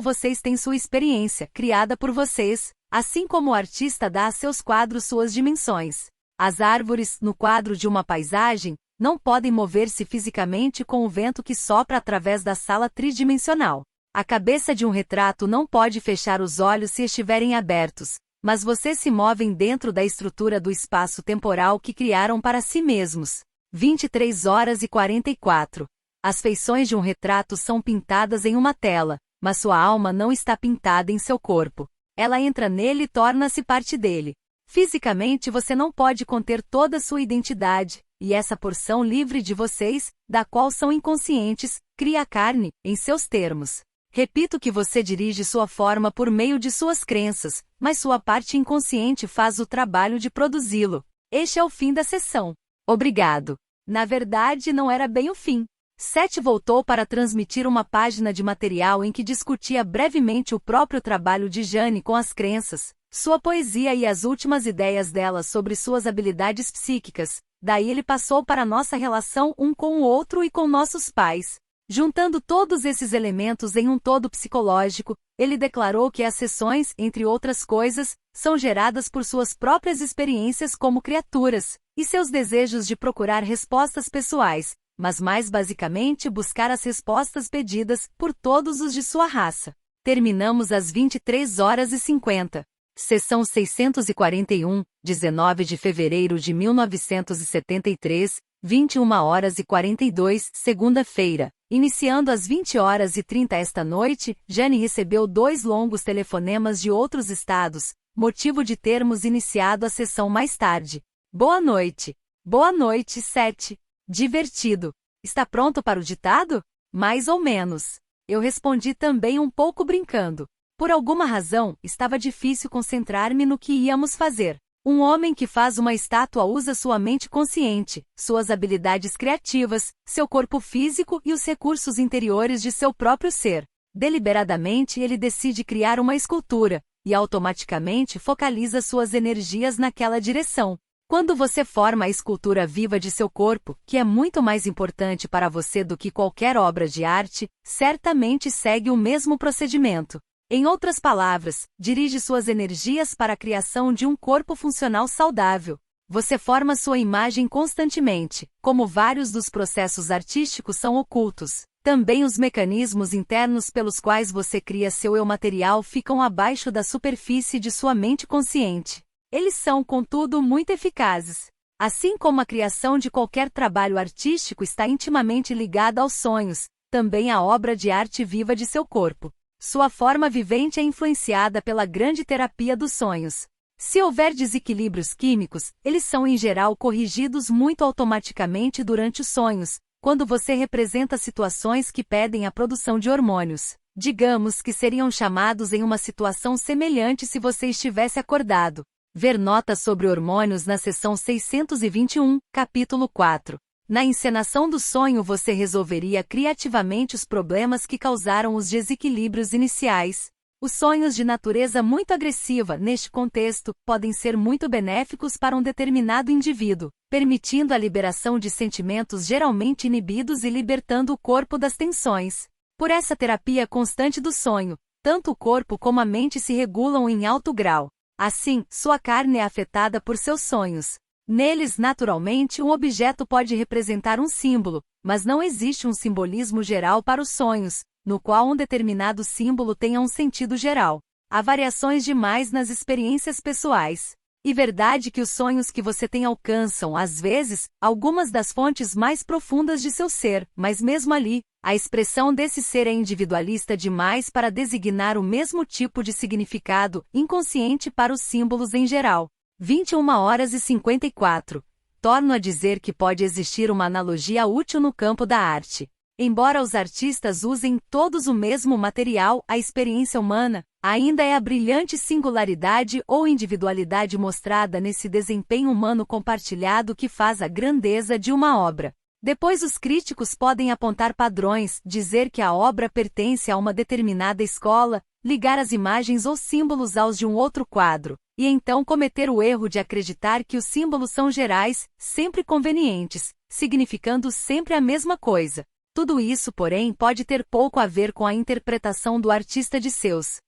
vocês têm sua experiência, criada por vocês. Assim como o artista dá a seus quadros suas dimensões. As árvores, no quadro de uma paisagem, não podem mover-se fisicamente com o vento que sopra através da sala tridimensional. A cabeça de um retrato não pode fechar os olhos se estiverem abertos, mas vocês se movem dentro da estrutura do espaço temporal que criaram para si mesmos. 23h44. As feições de um retrato são pintadas em uma tela, mas sua alma não está pintada em seu corpo. Ela entra nele e torna-se parte dele. Fisicamente você não pode conter toda sua identidade, e essa porção livre de vocês, da qual são inconscientes, cria a carne, em seus termos. Repito que você dirige sua forma por meio de suas crenças, mas sua parte inconsciente faz o trabalho de produzi-lo. Este é o fim da sessão. Obrigado. Na verdade, não era bem o fim. Seth voltou para transmitir uma página de material em que discutia brevemente o próprio trabalho de Jane com as crenças, sua poesia e as últimas ideias dela sobre suas habilidades psíquicas. Daí ele passou para nossa relação um com o outro e com nossos pais. Juntando todos esses elementos em um todo psicológico, ele declarou que as sessões, entre outras coisas, são geradas por suas próprias experiências como criaturas, e seus desejos de procurar respostas pessoais, mas mais basicamente buscar as respostas pedidas por todos os de sua raça. Terminamos às 23h50. Sessão 641, 19 de fevereiro de 1973, 21h42, segunda-feira. Iniciando às 20h30 esta noite, Jane recebeu 2 longos telefonemas de outros estados, motivo de termos iniciado a sessão mais tarde. Boa noite. Boa noite, Seth. Divertido. Está pronto para o ditado? Mais ou menos. Eu respondi também um pouco brincando. Por alguma razão, estava difícil concentrar-me no que íamos fazer. Um homem que faz uma estátua usa sua mente consciente, suas habilidades criativas, seu corpo físico e os recursos interiores de seu próprio ser. Deliberadamente ele decide criar uma escultura, e automaticamente focaliza suas energias naquela direção. Quando você forma a escultura viva de seu corpo, que é muito mais importante para você do que qualquer obra de arte, certamente segue o mesmo procedimento. Em outras palavras, dirige suas energias para a criação de um corpo funcional saudável. Você forma sua imagem constantemente, como vários dos processos artísticos são ocultos. Também os mecanismos internos pelos quais você cria seu eu material ficam abaixo da superfície de sua mente consciente. Eles são, contudo, muito eficazes. Assim como a criação de qualquer trabalho artístico está intimamente ligada aos sonhos, também a obra de arte viva de seu corpo. Sua forma vivente é influenciada pela grande terapia dos sonhos. Se houver desequilíbrios químicos, eles são em geral corrigidos muito automaticamente durante os sonhos, quando você representa situações que pedem a produção de hormônios. Digamos que seriam chamados em uma situação semelhante se você estivesse acordado. Ver notas sobre hormônios na seção 621, capítulo 4. Na encenação do sonho você resolveria criativamente os problemas que causaram os desequilíbrios iniciais. Os sonhos de natureza muito agressiva, neste contexto, podem ser muito benéficos para um determinado indivíduo, permitindo a liberação de sentimentos geralmente inibidos e libertando o corpo das tensões. Por essa terapia constante do sonho, tanto o corpo como a mente se regulam em alto grau. Assim, sua carne é afetada por seus sonhos. Neles, naturalmente, um objeto pode representar um símbolo, mas não existe um simbolismo geral para os sonhos, no qual um determinado símbolo tenha um sentido geral. Há variações demais nas experiências pessoais. E verdade que os sonhos que você tem alcançam, às vezes, algumas das fontes mais profundas de seu ser, mas mesmo ali, a expressão desse ser é individualista demais para designar o mesmo tipo de significado inconsciente para os símbolos em geral. 21h54. Torno a dizer que pode existir uma analogia útil no campo da arte. Embora os artistas usem todos o mesmo material, a experiência humana ainda é a brilhante singularidade ou individualidade mostrada nesse desempenho humano compartilhado que faz a grandeza de uma obra. Depois os críticos podem apontar padrões, dizer que a obra pertence a uma determinada escola, ligar as imagens ou símbolos aos de um outro quadro, e então cometer o erro de acreditar que os símbolos são gerais, sempre convenientes, significando sempre a mesma coisa. Tudo isso, porém, pode ter pouco a ver com a interpretação do artista de seus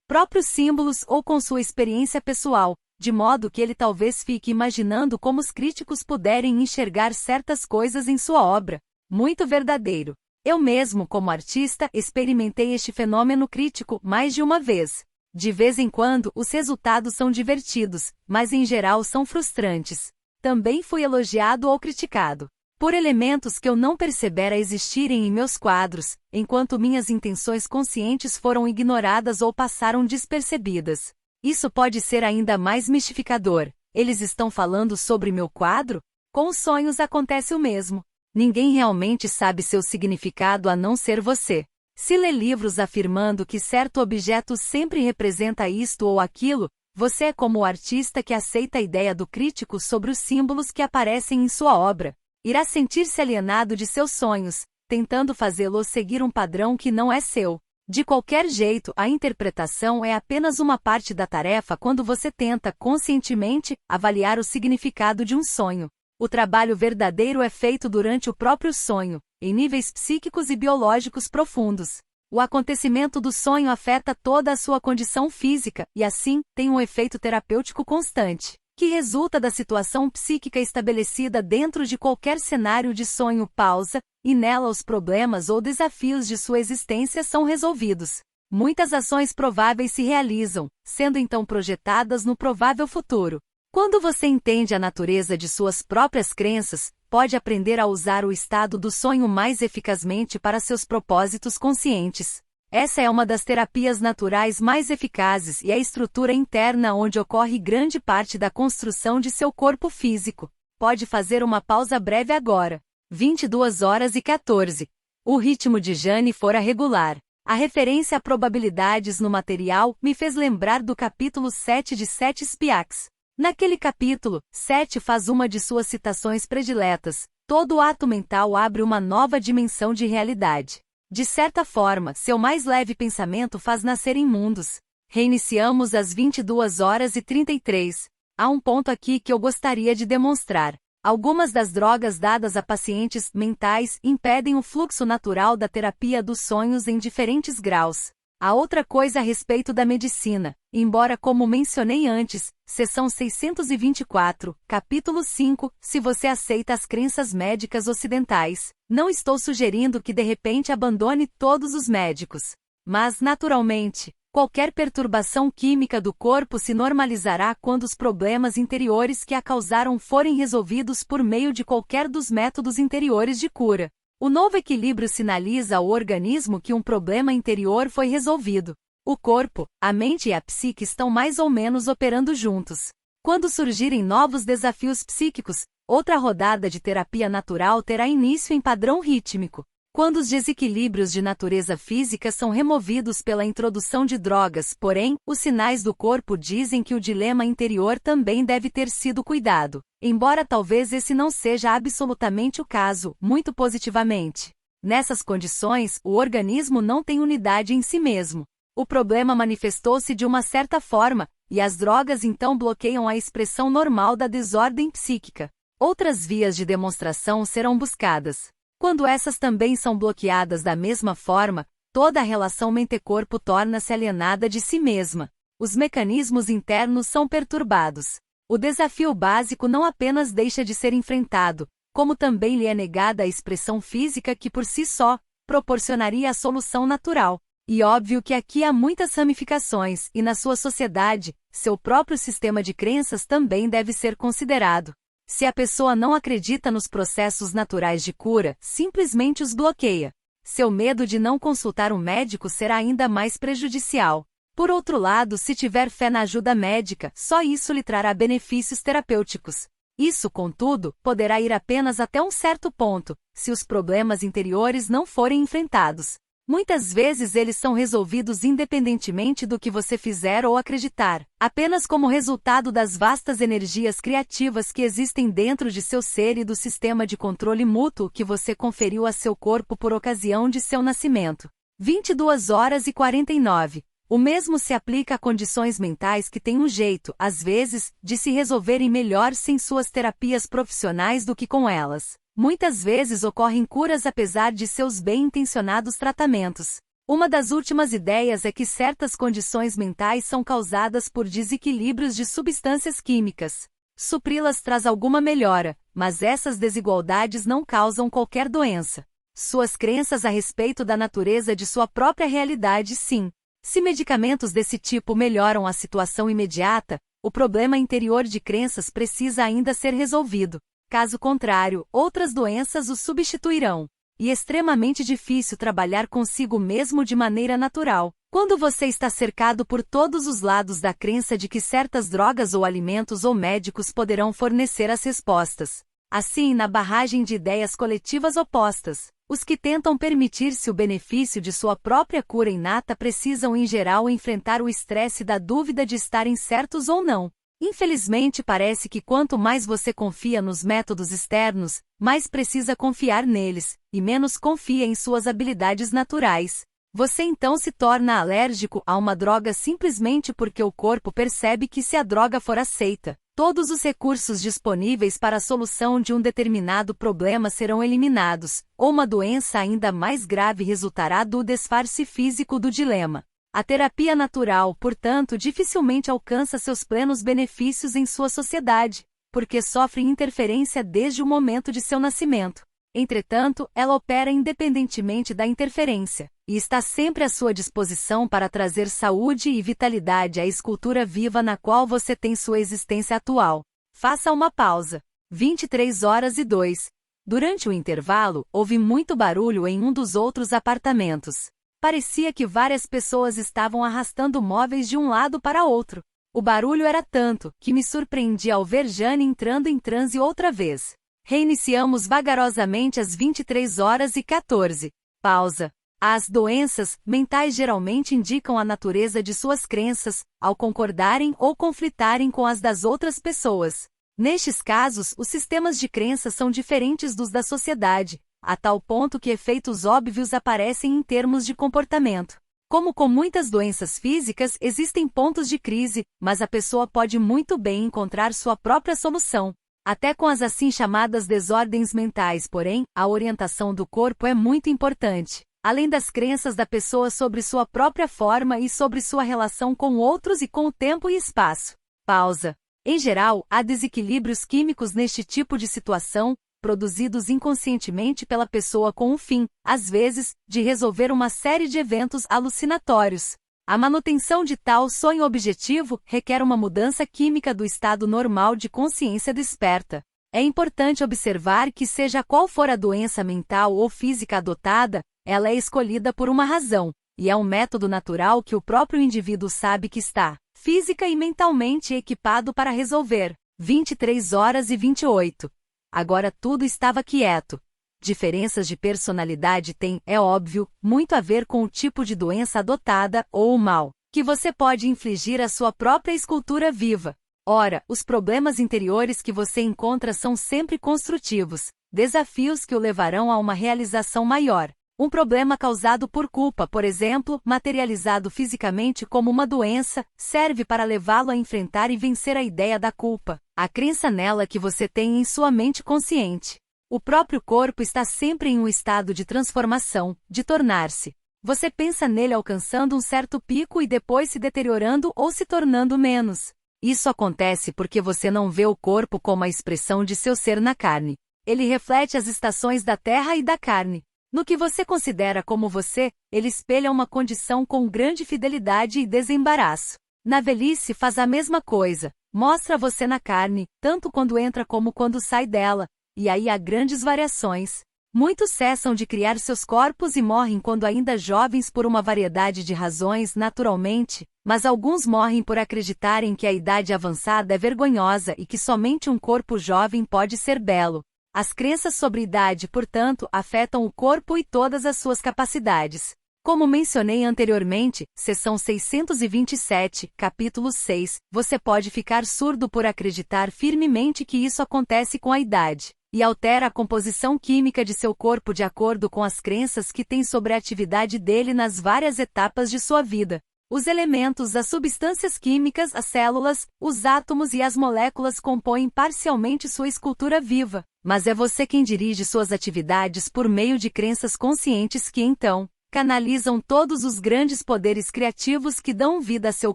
próprios símbolos ou com sua experiência pessoal, de modo que ele talvez fique imaginando como os críticos puderem enxergar certas coisas em sua obra. Muito verdadeiro. Eu mesmo, como artista, experimentei este fenômeno crítico mais de uma vez. De vez em quando, os resultados são divertidos, mas em geral são frustrantes. Também fui elogiado ou criticado por elementos que eu não percebera existirem em meus quadros, enquanto minhas intenções conscientes foram ignoradas ou passaram despercebidas. Isso pode ser ainda mais mistificador. Eles estão falando sobre meu quadro? Com os sonhos acontece o mesmo. Ninguém realmente sabe seu significado a não ser você. Se lê livros afirmando que certo objeto sempre representa isto ou aquilo, você é como o artista que aceita a ideia do crítico sobre os símbolos que aparecem em sua obra. Irá sentir-se alienado de seus sonhos, tentando fazê-lo seguir um padrão que não é seu. De qualquer jeito, a interpretação é apenas uma parte da tarefa quando você tenta, conscientemente, avaliar o significado de um sonho. O trabalho verdadeiro é feito durante o próprio sonho, em níveis psíquicos e biológicos profundos. O acontecimento do sonho afeta toda a sua condição física, e assim, tem um efeito terapêutico constante, que resulta da situação psíquica estabelecida dentro de qualquer cenário de sonho pausa, e nela os problemas ou desafios de sua existência são resolvidos. Muitas ações prováveis se realizam, sendo então projetadas no provável futuro. Quando você entende a natureza de suas próprias crenças, pode aprender a usar o estado do sonho mais eficazmente para seus propósitos conscientes. Essa é uma das terapias naturais mais eficazes e é a estrutura interna onde ocorre grande parte da construção de seu corpo físico. Pode fazer uma pausa breve agora. 22h14. O ritmo de Jane fora regular. A referência a probabilidades no material me fez lembrar do capítulo 7 de Sete Spiaks. Naquele capítulo, Sete faz uma de suas citações prediletas: todo ato mental abre uma nova dimensão de realidade. De certa forma, seu mais leve pensamento faz nascer em mundos. Reiniciamos às 22h33. Há um ponto aqui que eu gostaria de demonstrar. Algumas das drogas dadas a pacientes mentais impedem o fluxo natural da terapia dos sonhos em diferentes graus. A outra coisa a respeito da medicina, embora como mencionei antes, seção 624, capítulo 5, se você aceita as crenças médicas ocidentais, não estou sugerindo que de repente abandone todos os médicos. Mas, naturalmente, qualquer perturbação química do corpo se normalizará quando os problemas interiores que a causaram forem resolvidos por meio de qualquer dos métodos interiores de cura. O novo equilíbrio sinaliza ao organismo que um problema interior foi resolvido. O corpo, a mente e a psique estão mais ou menos operando juntos. Quando surgirem novos desafios psíquicos, outra rodada de terapia natural terá início em padrão rítmico. Quando os desequilíbrios de natureza física são removidos pela introdução de drogas, porém, os sinais do corpo dizem que o dilema interior também deve ter sido cuidado, embora talvez esse não seja absolutamente o caso, muito positivamente. Nessas condições, o organismo não tem unidade em si mesmo. O problema manifestou-se de uma certa forma, e as drogas então bloqueiam a expressão normal da desordem psíquica. Outras vias de demonstração serão buscadas. Quando essas também são bloqueadas da mesma forma, toda a relação mente-corpo torna-se alienada de si mesma. Os mecanismos internos são perturbados. O desafio básico não apenas deixa de ser enfrentado, como também lhe é negada a expressão física que por si só proporcionaria a solução natural. E óbvio que aqui há muitas ramificações, e na sua sociedade, seu próprio sistema de crenças também deve ser considerado. Se a pessoa não acredita nos processos naturais de cura, simplesmente os bloqueia. Seu medo de não consultar um médico será ainda mais prejudicial. Por outro lado, se tiver fé na ajuda médica, só isso lhe trará benefícios terapêuticos. Isso, contudo, poderá ir apenas até um certo ponto, se os problemas interiores não forem enfrentados. Muitas vezes eles são resolvidos independentemente do que você fizer ou acreditar, apenas como resultado das vastas energias criativas que existem dentro de seu ser e do sistema de controle mútuo que você conferiu a seu corpo por ocasião de seu nascimento. 22h49. O mesmo se aplica a condições mentais que têm um jeito, às vezes, de se resolverem melhor sem suas terapias profissionais do que com elas. Muitas vezes ocorrem curas apesar de seus bem-intencionados tratamentos. Uma das últimas ideias é que certas condições mentais são causadas por desequilíbrios de substâncias químicas. Supri-las traz alguma melhora, mas essas desigualdades não causam qualquer doença. Suas crenças a respeito da natureza de sua própria realidade, sim. Se medicamentos desse tipo melhoram a situação imediata, o problema interior de crenças precisa ainda ser resolvido. Caso contrário, outras doenças o substituirão. E é extremamente difícil trabalhar consigo mesmo de maneira natural, quando você está cercado por todos os lados da crença de que certas drogas ou alimentos ou médicos poderão fornecer as respostas. Assim, na barragem de ideias coletivas opostas, os que tentam permitir-se o benefício de sua própria cura inata precisam em geral enfrentar o estresse da dúvida de estarem certos ou não. Infelizmente parece que quanto mais você confia nos métodos externos, mais precisa confiar neles, e menos confia em suas habilidades naturais. Você então se torna alérgico a uma droga simplesmente porque o corpo percebe que se a droga for aceita, todos os recursos disponíveis para a solução de um determinado problema serão eliminados, ou uma doença ainda mais grave resultará do disfarce físico do dilema. A terapia natural, portanto, dificilmente alcança seus plenos benefícios em sua sociedade, porque sofre interferência desde o momento de seu nascimento. Entretanto, ela opera independentemente da interferência, e está sempre à sua disposição para trazer saúde e vitalidade à escultura viva na qual você tem sua existência atual. Faça uma pausa. 23h02. Durante o intervalo, houve muito barulho em um dos outros apartamentos. Parecia que várias pessoas estavam arrastando móveis de um lado para outro. O barulho era tanto, que me surpreendi ao ver Jane entrando em transe outra vez. Reiniciamos vagarosamente às 23h14. Pausa. As doenças mentais geralmente indicam a natureza de suas crenças, ao concordarem ou conflitarem com as das outras pessoas. Nestes casos, os sistemas de crença são diferentes dos da sociedade, a tal ponto que efeitos óbvios aparecem em termos de comportamento. Como com muitas doenças físicas, existem pontos de crise, mas a pessoa pode muito bem encontrar sua própria solução. Até com as assim chamadas desordens mentais, porém, a orientação do corpo é muito importante. Além das crenças da pessoa sobre sua própria forma e sobre sua relação com outros e com o tempo e espaço. Pausa. Em geral, há desequilíbrios químicos neste tipo de situação, produzidos inconscientemente pela pessoa com o fim, às vezes, de resolver uma série de eventos alucinatórios. A manutenção de tal sonho objetivo requer uma mudança química do estado normal de consciência desperta. É importante observar que seja qual for a doença mental ou física adotada, ela é escolhida por uma razão, e é um método natural que o próprio indivíduo sabe que está, física e mentalmente equipado para resolver. 23h28. Agora tudo estava quieto. Diferenças de personalidade têm, é óbvio, muito a ver com o tipo de doença adotada ou o mal que você pode infligir à sua própria escultura viva. Ora, os problemas interiores que você encontra são sempre construtivos, desafios que o levarão a uma realização maior. Um problema causado por culpa, por exemplo, materializado fisicamente como uma doença, serve para levá-lo a enfrentar e vencer a ideia da culpa, a crença nela que você tem em sua mente consciente. O próprio corpo está sempre em um estado de transformação, de tornar-se. Você pensa nele alcançando um certo pico e depois se deteriorando ou se tornando menos. Isso acontece porque você não vê o corpo como a expressão de seu ser na carne. Ele reflete as estações da terra e da carne. No que você considera como você, ele espelha uma condição com grande fidelidade e desembaraço. Na velhice faz a mesma coisa, mostra você na carne, tanto quando entra como quando sai dela, e aí há grandes variações. Muitos cessam de criar seus corpos e morrem quando ainda jovens por uma variedade de razões, naturalmente, mas alguns morrem por acreditarem que a idade avançada é vergonhosa e que somente um corpo jovem pode ser belo. As crenças sobre idade, portanto, afetam o corpo e todas as suas capacidades. Como mencionei anteriormente, seção 627, capítulo 6, você pode ficar surdo por acreditar firmemente que isso acontece com a idade, e altera a composição química de seu corpo de acordo com as crenças que tem sobre a atividade dele nas várias etapas de sua vida. Os elementos, as substâncias químicas, as células, os átomos e as moléculas compõem parcialmente sua escultura viva, mas é você quem dirige suas atividades por meio de crenças conscientes que então canalizam todos os grandes poderes criativos que dão vida a seu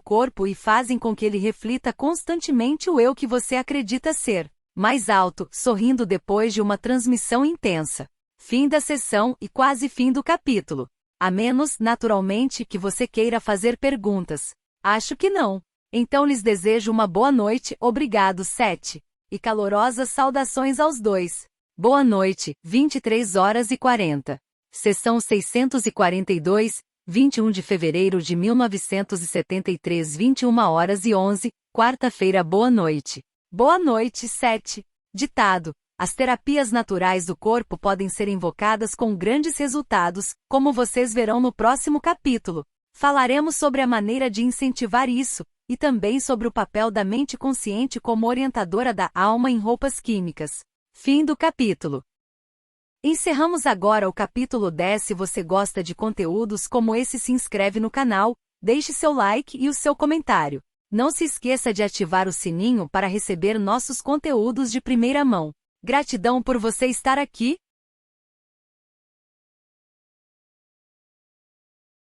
corpo e fazem com que ele reflita constantemente o eu que você acredita ser. Mais alto, sorrindo depois de uma transmissão intensa. Fim da sessão e quase fim do capítulo. A menos, naturalmente, que você queira fazer perguntas. Acho que não. Então lhes desejo uma boa noite, obrigado 7. E calorosas saudações aos dois. Boa noite, 23h40. Sessão 642, 21 de fevereiro de 1973, 21h11, quarta-feira. Boa noite. Boa noite 7. Ditado. As terapias naturais do corpo podem ser invocadas com grandes resultados, como vocês verão no próximo capítulo. Falaremos sobre a maneira de incentivar isso, e também sobre o papel da mente consciente como orientadora da alma em roupas químicas. Fim do capítulo. Encerramos agora o capítulo 10. Se você gosta de conteúdos como esse, se inscreve no canal, deixe seu like e o seu comentário. Não se esqueça de ativar o sininho para receber nossos conteúdos de primeira mão. Gratidão por você estar aqui,